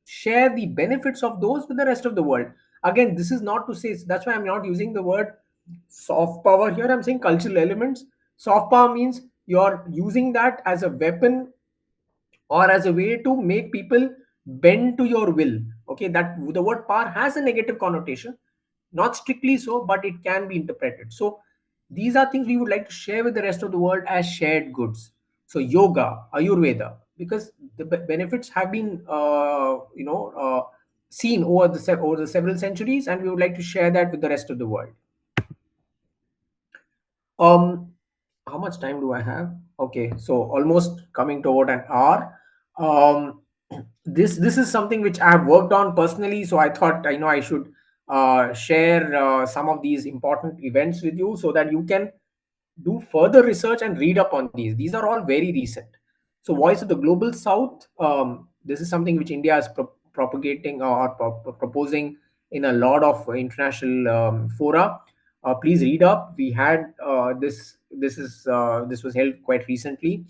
share the benefits of those with the rest of the world. Again, this is not to say, that's why I'm not using the word soft power here. I'm saying cultural elements. Soft power means you're using that as a weapon or as a way to make people bend to your will. Okay, that the word power has a negative connotation, not strictly so, but it can be interpreted. So these are things we would like to share with the rest of the world as shared goods. So yoga, Ayurveda, because the benefits have been seen over the several centuries, and we would like to share that with the rest of the world. um how much time do I have? Okay, so almost coming toward an hour. um this is something which I have worked on personally, so I thought I should share some of these important events with you so that you can do further research and read up on these. These are all very recent. So, Voice of the Global South. This is something which India is propagating or proposing in a lot of international fora. Please read up. We had this. This was held quite recently.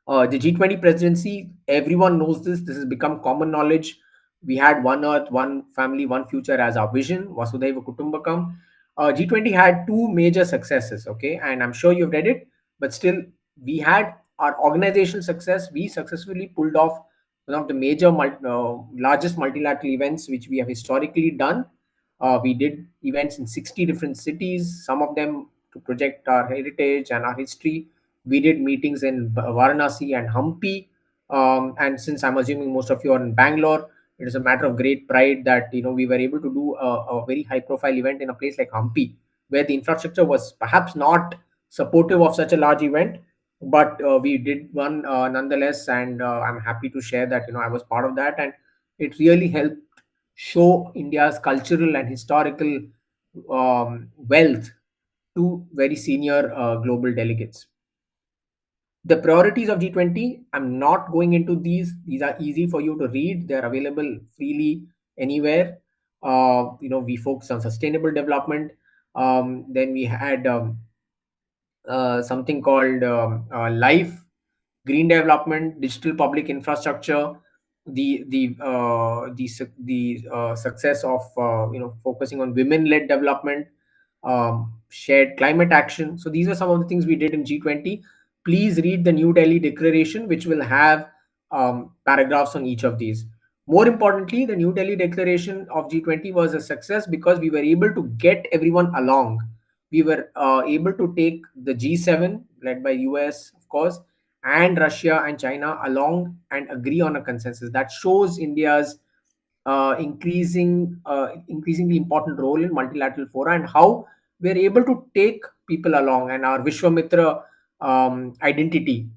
The G20 presidency, everyone knows this. This has become common knowledge. We had one Earth, one family, one future as our vision, Vasudhaiva Kutumbakam. G20 had two major successes, okay, and I'm sure you've read it, but still, we had our organizational success. We successfully pulled off one of the major, largest multilateral events which we have historically done. We did events in 60 different cities, some of them to project our heritage and our history. We did meetings in Varanasi and Hampi. And since I'm assuming most of you are in Bangalore, it is a matter of great pride that we were able to do a very high-profile event in a place like Hampi, where the infrastructure was perhaps not supportive of such a large event, but we did one nonetheless, and I'm happy to share that I was part of that, and it really helped show India's cultural and historical wealth to very senior global delegates. The priorities of G20, I'm not going into these are easy for you to read. They're available freely anywhere. We focus on sustainable development. Then we had something called life, green development, digital public infrastructure, the success of focusing on women led development, shared climate action. So these are some of the things we did in G20. Please read the New Delhi Declaration, which will have paragraphs on each of these. More importantly, the New Delhi Declaration of G20 was a success because we were able to get everyone along. We were able to take the G7, led by US, of course, and Russia and China along and agree on a consensus. That shows India's increasingly important role in multilateral fora and how we're able to take people along, and our Vishwamitra identity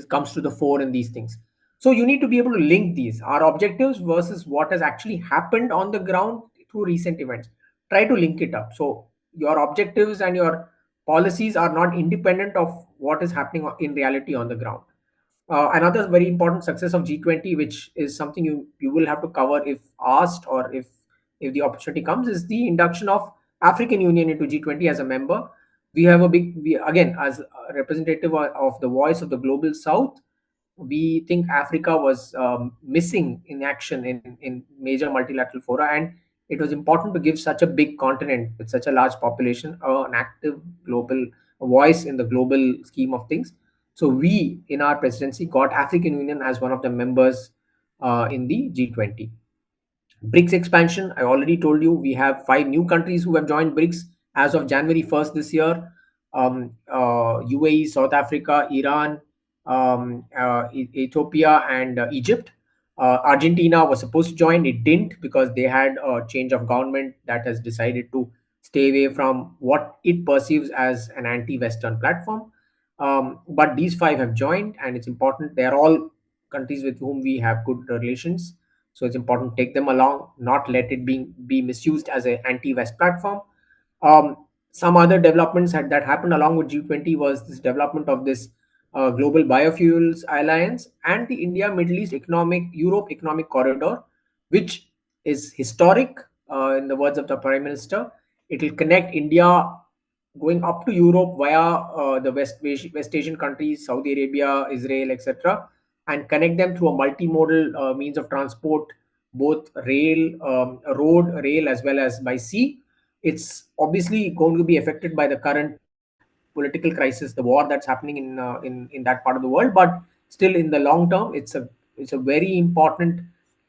comes to the fore in these things. So you need to be able to link these, our objectives versus what has actually happened on the ground through recent events. Try to link it up. So your objectives and your policies are not independent of what is happening in reality on the ground. Another very important success of G20, which is something you will have to cover if asked, or if the opportunity comes, is the induction of African Union into G20 as a member. We again, as a representative of the voice of the global South, we think Africa was missing in action in major multilateral fora, and it was important to give such a big continent with such a large population an active global voice in the global scheme of things. So we, in our presidency, got African Union as one of the members in the G20. BRICS expansion, I already told you, we have 5 new countries who have joined BRICS as of January 1st this year. UAE, South Africa, Iran, Ethiopia, and Egypt. Argentina was supposed to join, it didn't because they had a change of government that has decided to stay away from what it perceives as an anti-Western platform. But these 5 have joined, and it's important. They are all countries with whom we have good relations, so it's important to take them along, not let it be misused as an anti-West platform. Some other developments that happened along with G20 was this development of this Global Biofuels Alliance and the India Middle East Europe Economic Corridor, which is historic. In the words of the Prime Minister, it will connect India going up to Europe via the West Asian countries, Saudi Arabia, Israel, etc., and connect them through a multimodal means of transport, both road, rail, as well as by sea. It's obviously going to be affected by the current political crisis, the war that's happening in that part of the world. But still, in the long term, it's a very important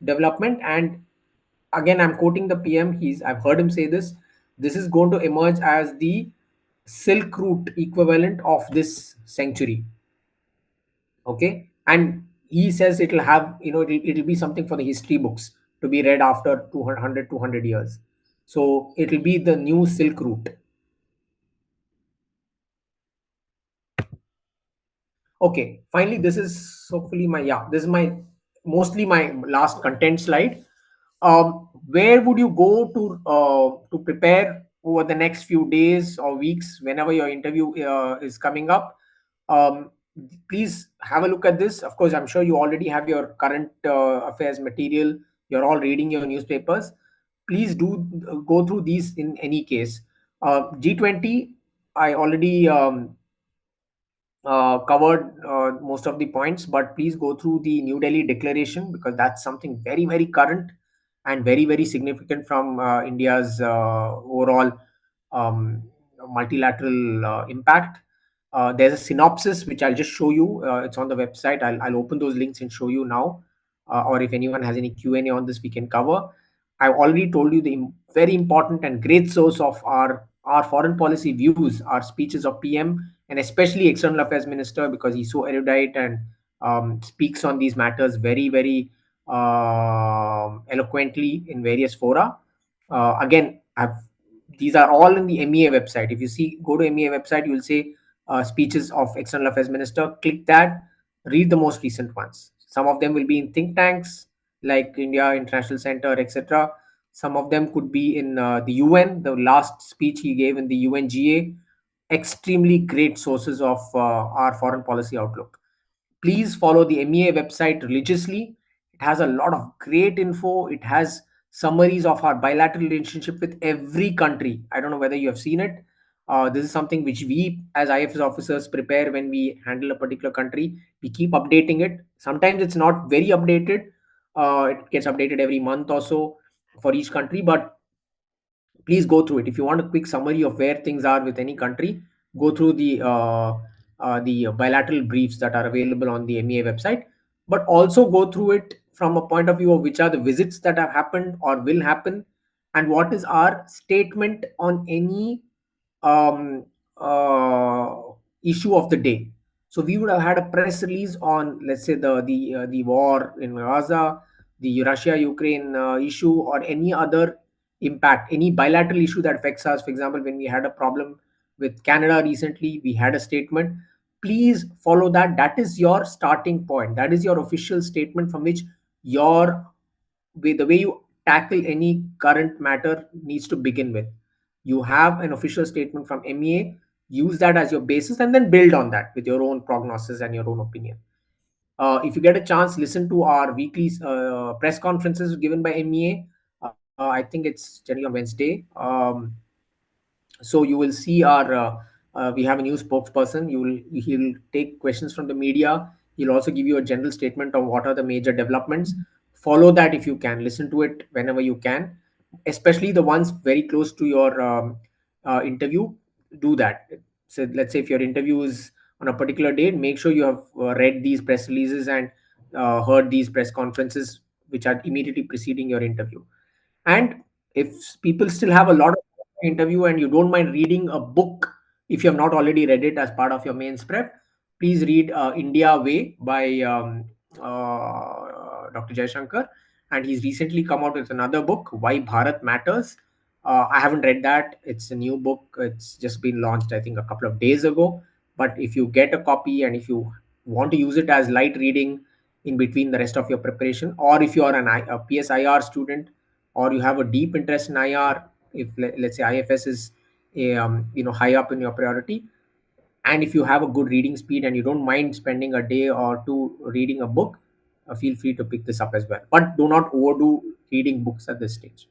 development. And again, I'm quoting the PM. I've heard him say this. This is going to emerge as the Silk Route equivalent of this century. Okay, and he says it'll have it'll be something for the history books to be read after 200 years. So it'll be the new Silk Route. Okay, finally, this is hopefully this is my mostly my last content slide. Where would you go to prepare over the next few days or weeks whenever your interview is coming up? please have a look at this. Of course, I'm sure you already have your current affairs material. You're all reading your newspapers. Please do go through these in any case. G20, I already covered most of the points, but please go through the New Delhi Declaration, because that's something very, very current and very, very significant from India's overall um, multilateral impact. There's a synopsis which I'll just show you. It's on the website. I'll open those links and show you now. Or if anyone has any Q&A on this, we can cover. I've already told you the very important and great source of our foreign policy views are speeches of PM, and especially External Affairs Minister, because he's so erudite and speaks on these matters very, very eloquently in various fora. Again, these are all in the MEA website. If you see, go to MEA website, you will see speeches of External Affairs Minister. Click that, read the most recent ones. Some of them will be in think tanks like India International Center, etc. Some of them could be in the UN. The last speech he gave in the UNGA, extremely great sources of our foreign policy outlook. Please follow the MEA website religiously. It has a lot of great info. It has summaries of our bilateral relationship with every country. I don't know whether you have seen it. This is something which we as IFS officers prepare when we handle a particular country. We keep updating it. Sometimes it's not very updated. It gets updated every month or so for each country, but please go through it. If you want a quick summary of where things are with any country, go through the bilateral briefs that are available on the MEA website, but also go through it from a point of view of which are the visits that have happened or will happen, and what is our statement on any um, uh, issue of the day. So we would have had a press release on, let's say, the war in Gaza, the Russia Ukraine issue, or any other impact, any bilateral issue that affects us. For example, when we had a problem with Canada recently, we had a statement. Please follow that. That is your starting point. That is your official statement from which your the way you tackle any current matter needs to begin with. You have an official statement from MEA, use that as your basis, and then build on that with your own prognosis and your own opinion. If you get a chance, listen to our weekly press conferences given by MEA. I think it's generally on Wednesday. So you will see we have a new spokesperson. He'll take questions from the media. He'll also give you a general statement on what are the major developments. Follow that if you can. Listen to it whenever you can, especially the ones very close to your interview. Do that. So let's say if your interview is on a particular date, make sure you have read these press releases and heard these press conferences which are immediately preceding your interview. And if people still have a lot of interview and you don't mind reading a book, if you have not already read it as part of your mains prep, please read India Way by Dr. Jaishankar. And he's recently come out with another book, Why Bharat Matters. I haven't read that. It's a new book. It's just been launched, I think, a couple of days ago. But if you get a copy and if you want to use it as light reading in between the rest of your preparation, or if you are a PSIR student, or you have a deep interest in IR, if let's say IFS is high up in your priority, and if you have a good reading speed and you don't mind spending a day or two reading a book, feel free to pick this up as well. But do not overdo reading books at this stage.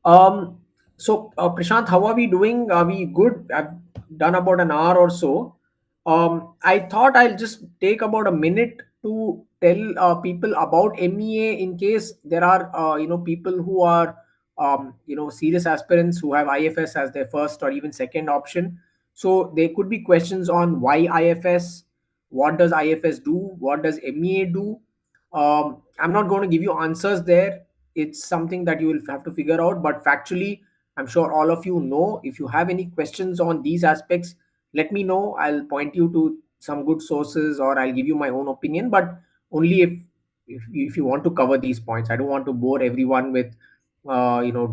Um, Prashant, how are we doing? Are we good? I've done about an hour or so. I thought I'll just take about a minute to tell people about MEA in case there are people who are serious aspirants who have IFS as their first or even second option. So there could be questions on why IFS, what does IFS do, what does MEA do. I'm not going to give you answers there. It's something that you will have to figure out, but factually, I'm sure all of you know. If you have any questions on these aspects, let me know. I'll point you to some good sources, or I'll give you my own opinion, but only if you want to cover these points. I don't want to bore everyone with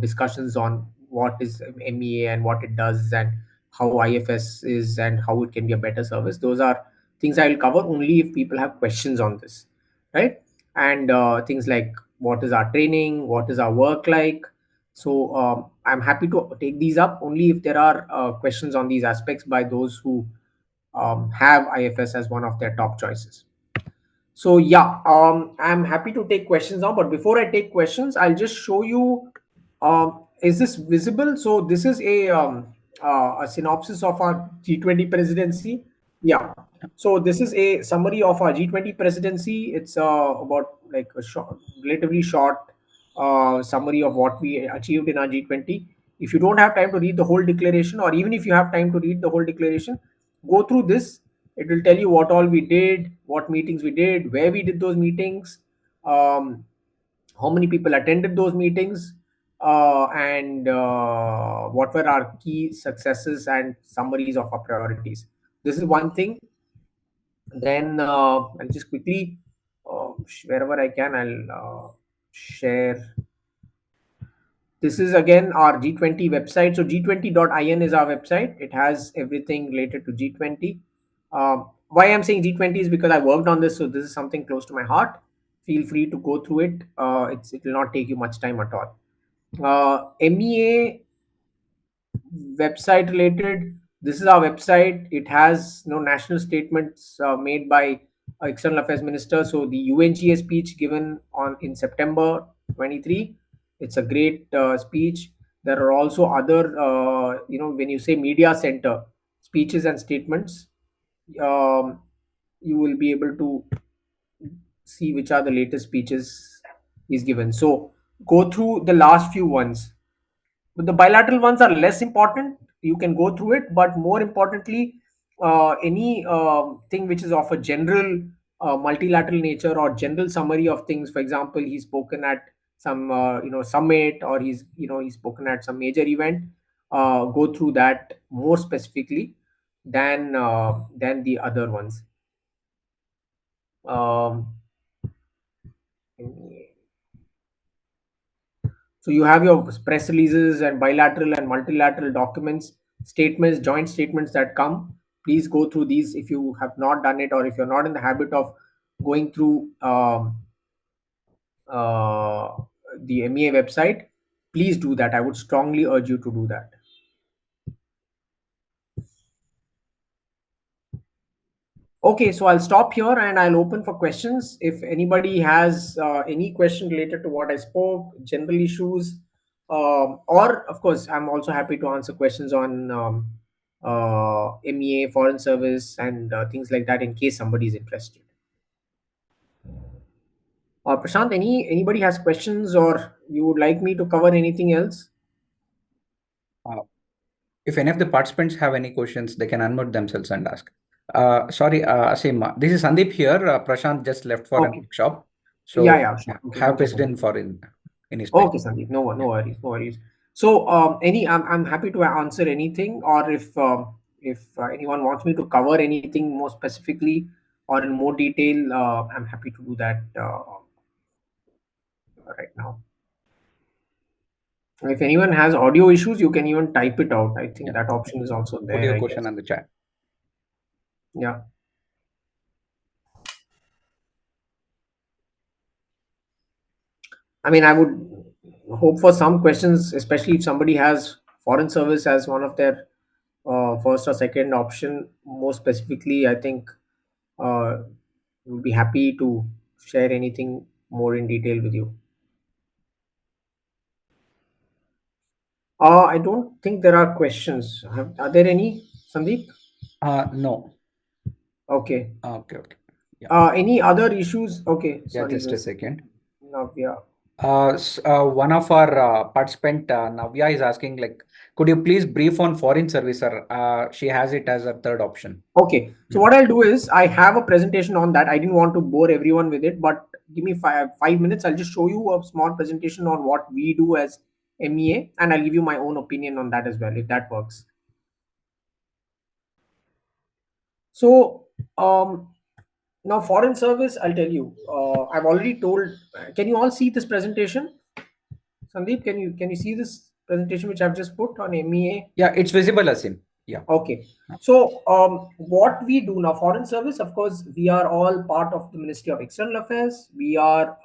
discussions on what is MEA and what it does and how IFS is and how it can be a better service. Those are things I will cover only if people have questions on this, right? And things like what is our training, what is our work like. So I'm happy to take these up only if there are questions on these aspects by those who have IFS as one of their top choices. So yeah, I'm happy to take questions now. But before I take questions, I'll just show you. Is this visible? So this is a synopsis of our G20 presidency. Yeah. So this is a summary of our G20 presidency. It's about like a short, relatively short summary of what we achieved in our G20. If you don't have time to read the whole declaration, or even if you have time to read the whole declaration, go through this. It will tell you what all we did, what meetings we did, where we did those meetings, um, how many people attended those meetings, and what were our key successes and summaries of our priorities. This is one thing. Then I'll just quickly, wherever I can, I'll share. This is again our G20 website. So G20.in is our website. It has everything related to G20. Why I'm saying G20 is because I worked on this, so this is something close to my heart. Feel free to go through it. It will not take you much time at all. MEA website related. This is our website. It has national statements made by external affairs minister. So the UNGA speech given on in September 23, it's a great speech. There are also other when you say media center speeches and statements, um, you will be able to see which are the latest speeches he's given. So go through the last few ones. But the bilateral ones are less important. You can go through it, but more importantly, any thing which is of a general multilateral nature or general summary of things. For example, he's spoken at some summit, or he's spoken at some major event. Go through that more specifically than the other ones. Um, So you have your press releases and bilateral and multilateral documents, statements, joint statements that come. Please go through these if you have not done it, or if you're not in the habit of going through uh, the MEA website. Please do that. I would strongly urge you to do that. Okay, so I'll stop here and I'll open for questions. If anybody has any question related to what I spoke, general issues, or of course, I'm also happy to answer questions on MEA, foreign service, and things like that in case somebody is interested. Prashant, anybody has questions, or you would like me to cover anything else? Uh, if any of the participants have any questions, they can unmute themselves and ask. Sorry, Asim, this is Sandeep here. Prashant just left for a Okay. workshop. Yeah, So yeah, sure. Okay, have okay, Sandeep. president for in his place. Okay, Sandeep. No worries, no worries. So, I'm happy to answer anything, or if anyone wants me to cover anything more specifically or in more detail, I'm happy to do that right now. If anyone has audio issues, you can even type it out. I think Yeah. that option is also Put there, your I question guess. on the chat. Yeah. I mean, I would hope for some questions, especially if somebody has foreign service as one of their first or second option. More specifically, I think would be happy to share anything more in detail with you. I don't think there are questions. Are there any, Sandeep? No. Okay. Okay, okay. Yeah. Any other issues? Okay. Yeah, Sorry. just a second. Navya. One of our participant, Navya, is asking, like, could you please brief on foreign service, sir? She has it as a third option. Okay. So what I'll do is I have a presentation on that. I didn't want to bore everyone with it, but give me 5 minutes. I'll just show you a small presentation on what we do as MEA, and I'll give you my own opinion on that as well, if that works. So now foreign service, I'll tell you. I've already told. Can you all see this presentation? Sandeep, can you see this presentation which I've just put on MEA? Yeah, it's visible, Asim. Yeah. Okay. So, what we do now, foreign service, of course, we are all part of the Ministry of External Affairs. We are,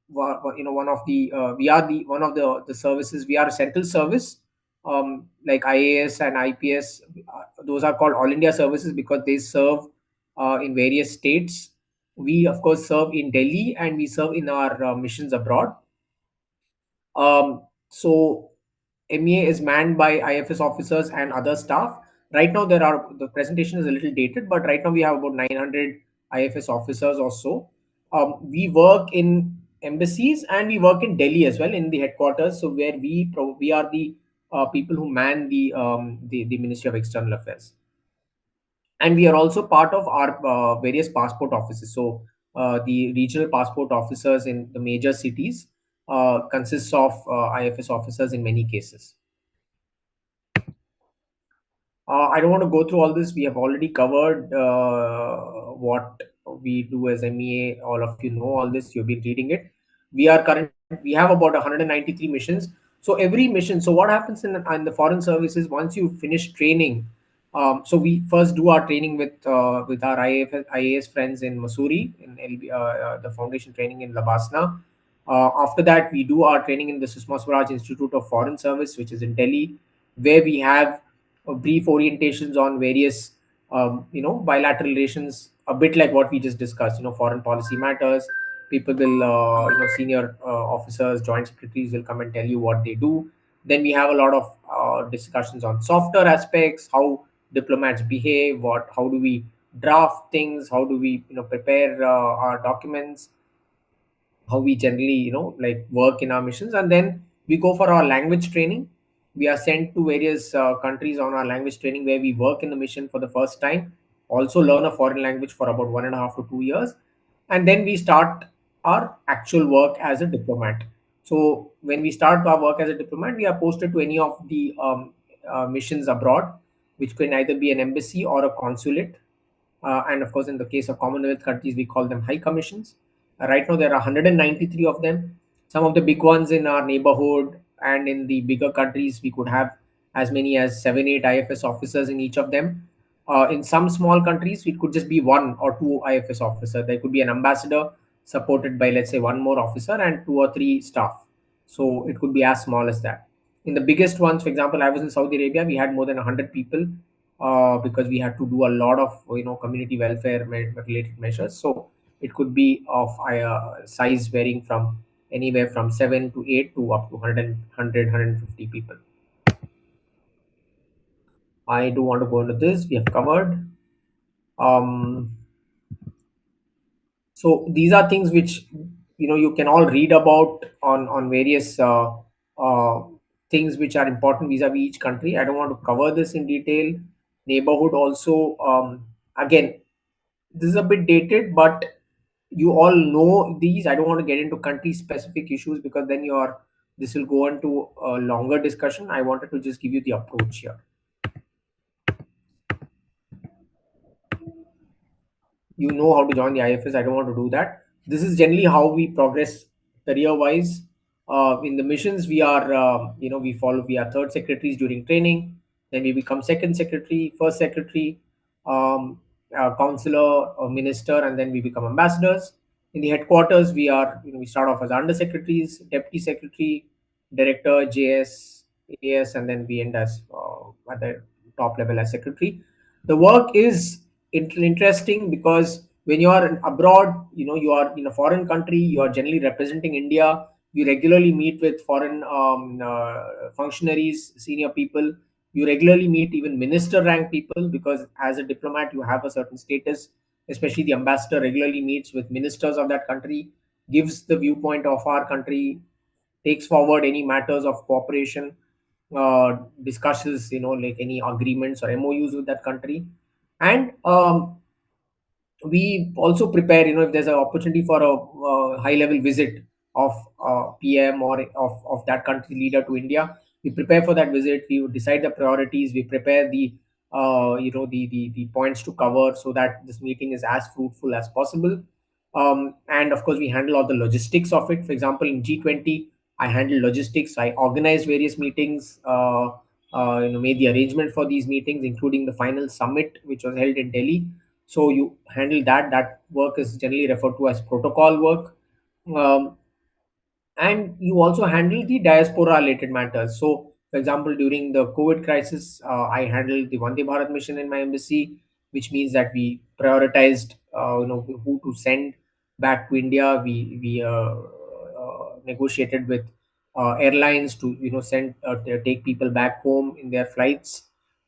one of the, we are the one of the services. We are a central service, like IAS and IPS. those are called All India services because they serve in various states. We, of course, serve in Delhi and we serve in our missions abroad. So MEA is manned by IFS officers and other staff. Right now, the presentation is a little dated, but right now we have about 900 IFS officers or so. We work in embassies and we work in Delhi as well in the headquarters. So where we are the people who man the Ministry of External Affairs, and we are also part of our various passport offices. So the regional passport officers in the major cities consists of IFS officers in many cases. I don't want to go through all this. We have already covered what we do as MEA. All of you know all this. You've been reading it. We have about 193 missions. So every mission. So what happens in the foreign services once you finish training? So we first do our training with our IAS friends in Missouri, in the foundation training in Labasna. After that, we do our training in the Sushma Swaraj Institute of Foreign Service, which is in Delhi, where we have brief orientations on various bilateral relations, a bit like what we just discussed, foreign policy matters. People will senior officers, joint secretaries will come and tell you what they do. Then we have a lot of discussions on softer aspects, how diplomats behave, how do we draft things, how do we prepare our documents, how we generally like work in our missions. And then we go for our language training. We are sent to various countries on our language training, where we work in the mission for the first time, also learn a foreign language for about 1.5 to 2 years, and then we start our actual work as a diplomat. So when we start our work as a diplomat, we are posted to any of the missions abroad, which can either be an embassy or a consulate. And of course, in the case of Commonwealth countries, we call them high commissions. Right now, there are 193 of them. Some of the big ones in our neighborhood and in the bigger countries, we could have as many as 7, 8 IFS officers in each of them. In some small countries, it could just be 1 or 2 IFS officer. There could be an ambassador supported by, let's say, one more officer and 2 or 3 staff. So it could be as small as that. In the biggest ones, for example, I was in Saudi Arabia. We had more than 100 people because we had to do a lot of community welfare related measures. So it could be of size varying from anywhere from 7 to 8 to up to 150 people. I don't want to go into this. We have covered. So these are things which you can all read about on various uh, things which are important vis-a-vis each country. I don't want to cover this in detail. Neighborhood also, again, this is a bit dated, but you all know these. I don't want to get into country specific issues because then this will go into a longer discussion. I wanted to just give you the approach here. You know how to join the IFS. I don't want to do that. This is generally how we progress career wise. In the missions, we are, we are third secretaries during training. Then we become second secretary, first secretary, counselor, minister, and then we become ambassadors. In the headquarters, we start off as under secretaries, deputy secretary, director, JS, AS, and then we end as at the top level as secretary. The work is interesting because when you are abroad, you are in a foreign country, you are generally representing India. You regularly meet with foreign functionaries, senior people. You regularly meet even minister rank people because as a diplomat you have a certain status. Especially the ambassador regularly meets with ministers of that country, gives the viewpoint of our country, takes forward any matters of cooperation, discusses like any agreements or MOUs with that country. And we also prepare, if there's an opportunity for a high level visit of PM or of that country leader to India, we prepare for that visit. We would decide the priorities. We prepare the points to cover so that this meeting is as fruitful as possible. And of course, we handle all the logistics of it. For example, in G20, I handle logistics. I organize various meetings. Made the arrangement for these meetings, including the final summit, which was held in Delhi. So you handle that work is generally referred to as protocol work. um, and you also handle the diaspora related matters. So For example, during the COVID crisis, I handled the Vande Bharat mission in my embassy, which means that we prioritized, who to send back to India. We negotiated with airlines to send take people back home in their flights.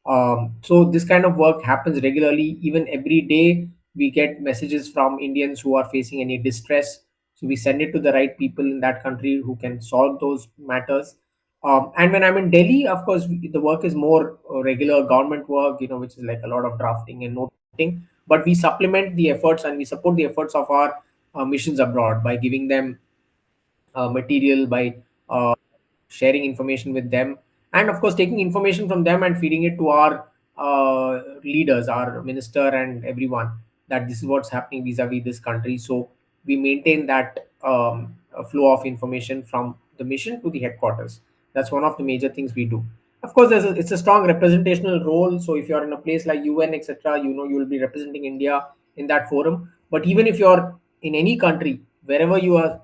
So this kind of work happens regularly. Even every day, we get messages from Indians who are facing any distress. So we send it to the right people in that country who can solve those matters. And when I'm in Delhi, of course, the work is more regular government work, which is like a lot of drafting and noting. But we supplement the efforts and we support the efforts of our missions abroad by giving them material, by sharing information with them, and of course taking information from them and feeding it to our leaders, our minister and everyone, that this is what's happening vis-a-vis this country. So we maintain that flow of information from the mission to the headquarters. That's one of the major things we do. Of course, it's a strong representational role. So if you're in a place like UN, etc., you will be representing India in that forum. But even if you're in any country, wherever you are,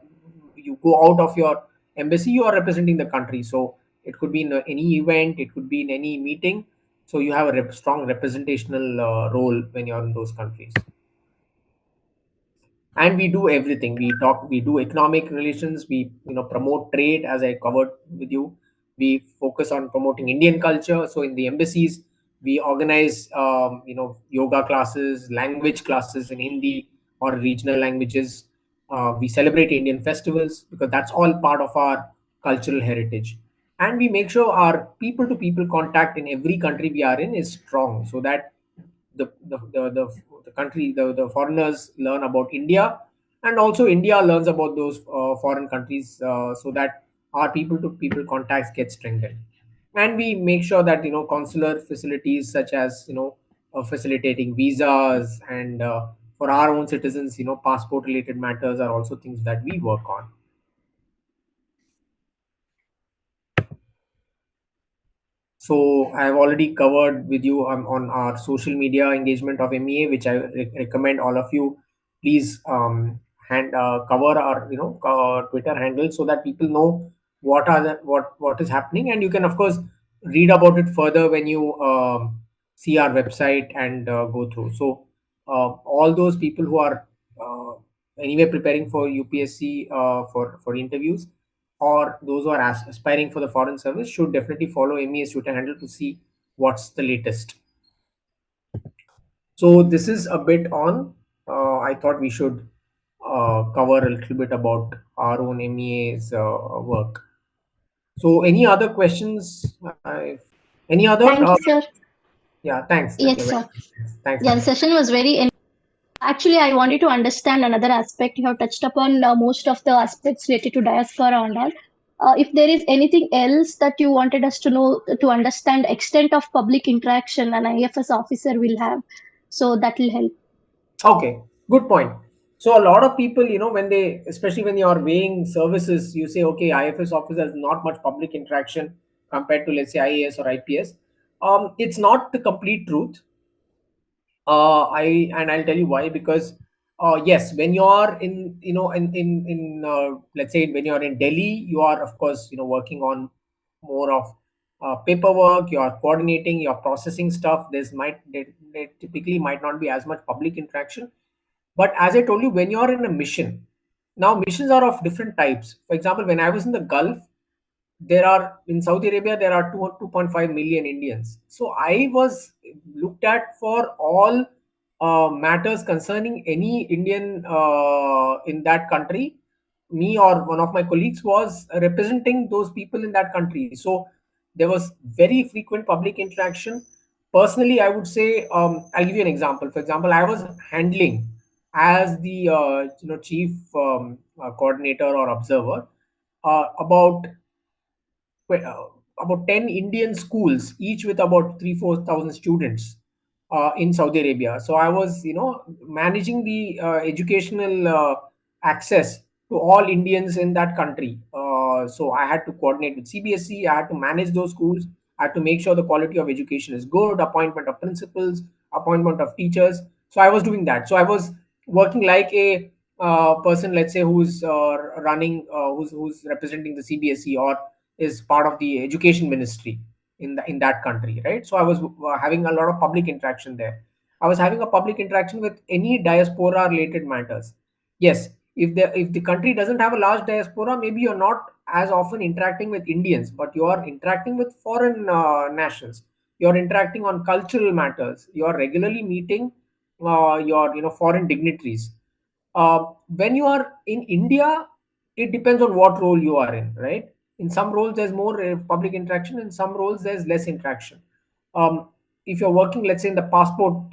you go out of your embassy, you are representing the country. So it could be in any event, it could be in any meeting. So you have a strong representational role when you're in those countries. And we do everything. We do economic relations, we promote trade, as I covered with you. We focus on promoting Indian culture. So in the embassies, we organize yoga classes, language classes in Hindi or regional languages. We celebrate Indian festivals because that's all part of our cultural heritage. And we make sure our people to people contact in every country we are in is strong, so that the country, the foreigners learn about India, and also India learns about those foreign countries, so that our people to people contacts get strengthened. And we make sure that consular facilities, such as facilitating visas, and for our own citizens, passport related matters are also things that we work on. So I have already covered with you on our social media engagement of MEA, which I recommend all of you please cover our Twitter handle, so that people know what is happening, and you can of course read about it further when you see our website and go through. So all those people who are anyway preparing for UPSC for interviews, or those who are aspiring for the foreign service, should definitely follow MEA's Twitter handle to see what's the latest. So this is a bit on. I thought we should cover a little bit about our own MEA's work. So any other questions? Any other? Thank you, sir. Yeah, thanks. Yes, Yeah, sir. thanks, Yeah, the Nandini. session was very. Actually, I wanted to understand another aspect. You have touched upon most of the aspects related to diaspora and all. If there is anything else that you wanted us to know to understand extent of public interaction an IFS officer will have, so that will help. Okay, good point. So a lot of people, when they, especially when you are weighing services, you say, okay, IFS officer has not much public interaction compared to, let's say, IAS or IPS. It's not the complete truth. I'll tell you why. Because yes, when you are in let's say when you are in Delhi, you are of course working on more of paperwork. You are coordinating, you are processing stuff. There typically might not be as much public interaction. But as I told you, when you are in a mission, now missions are of different types. For example, when I was in the Gulf, there are in Saudi Arabia, there are 2.5 million Indians. So I was looked at for all matters concerning any Indian in that country. Me or one of my colleagues was representing those people in that country. So there was very frequent public interaction. Personally, I would say, I'll give you an example. For example, I was handling as the chief coordinator or observer about about 10 Indian schools, each with about 3-4 thousand students in Saudi Arabia. So I was, managing the educational access to all Indians in that country. So I had to coordinate with CBSE. I had to manage those schools. I had to make sure the quality of education is good, appointment of principals, appointment of teachers. So I was doing that. So I was working like a person, let's say, who's running, who's representing the CBSE, or is part of the education ministry in that country, right? So I was having a lot of public interaction there. I was having a public interaction with any diaspora related matters. Yes, if the country doesn't have a large diaspora, maybe you're not as often interacting with Indians, but you are interacting with foreign nationals. You're interacting on cultural matters. You're regularly meeting your foreign dignitaries. When you are in India, it depends on what role you are in, right? In some roles, there's more public interaction. In some roles, there's less interaction. If you're working, let's say, in the passport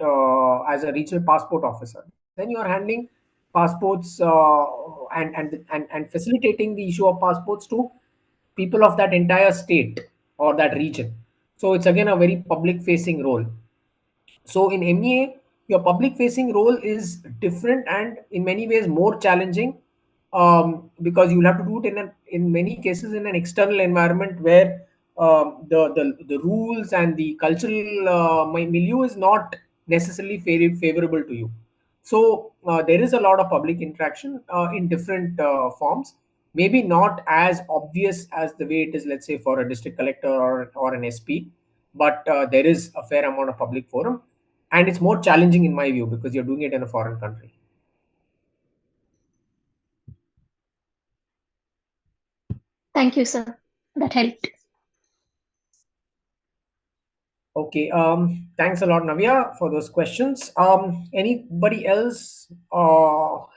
as a regional passport officer, then you are handling passports and facilitating the issue of passports to people of that entire state or that region. So it's again a very public facing role. So in MEA, your public facing role is different and in many ways more challenging, because you'll have to do it in many cases in an external environment where the rules and the cultural milieu is not necessarily favorable to you. So there is a lot of public interaction in different forms, maybe not as obvious as the way it is, let's say, for a district collector or an SP, but there is a fair amount of public forum, and it's more challenging in my view because you're doing it in a foreign country. Thank you, sir. That helped. Okay, thanks a lot, Navya, for those questions. Anybody else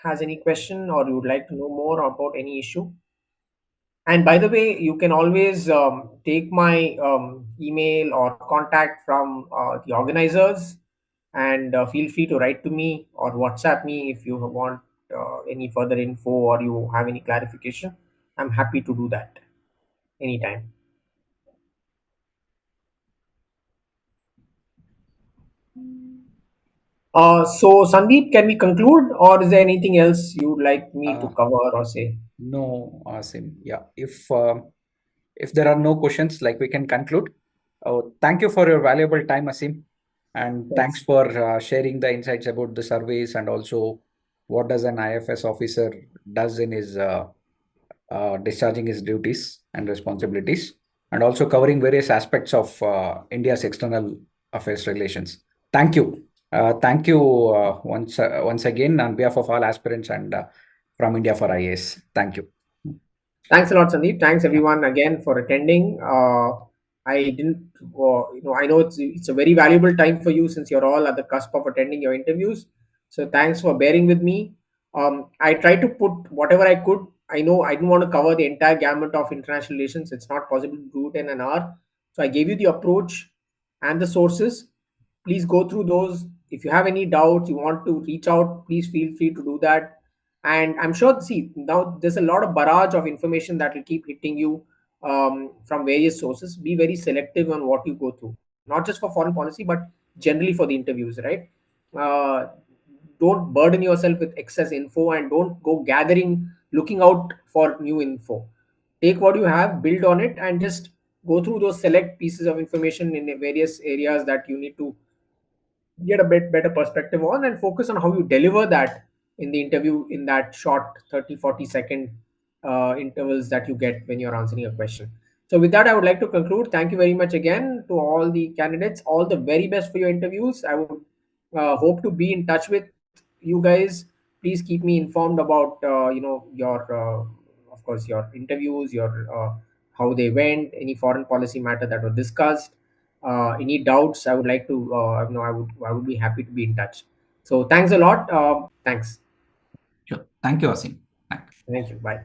has any question or you would like to know more about any issue? And by the way, you can always take my email or contact from the organizers, and feel free to write to me or WhatsApp me if you want any further info or you have any clarification. I'm happy to do that anytime. So Sandeep, can we conclude, or is there anything else you'd like me to cover or say? No, Asim. Yeah. If there are no questions, like we can conclude. Thank you for your valuable time, Asim, and thanks Yes. for sharing the insights about the surveys and also what does an IFS officer does in his discharging his duties and responsibilities, and also covering various aspects of India's external affairs relations. Thank you. Thank you once again on behalf of all aspirants and from India for IAS. Thank you. Thanks a lot, Sandeep. Thanks everyone again for attending. I didn't, I know it's a very valuable time for you since you're all at the cusp of attending your interviews. So thanks for bearing with me. I tried to put whatever I could. I know I didn't want to cover the entire gamut of international relations. It's not possible to do it in an hour. So I gave you the approach and the sources. Please go through those. If you have any doubts, you want to reach out, please feel free to do that. And I'm sure, see, now there's a lot of barrage of information that will keep hitting you from various sources. Be very selective on what you go through, not just for foreign policy but generally for the interviews, right? Don't burden yourself with excess info and don't go gathering looking out for new info. Take what you have, build on it, and just go through those select pieces of information in various areas that you need to get a bit better perspective on, and focus on how you deliver that in the interview in that short 30-40 second intervals that you get when you're answering a question. So with that, I would like to conclude. Thank you very much again to all the candidates. All the very best for your interviews. I would hope to be in touch with you guys. Please keep me informed about your of course your interviews, your how they went, any foreign policy matter that was discussed, any doubts. I would like to I would be happy to be in touch. So thanks a lot. Thanks. Sure. Thank you, Asim. Thank you. Thank you. Bye.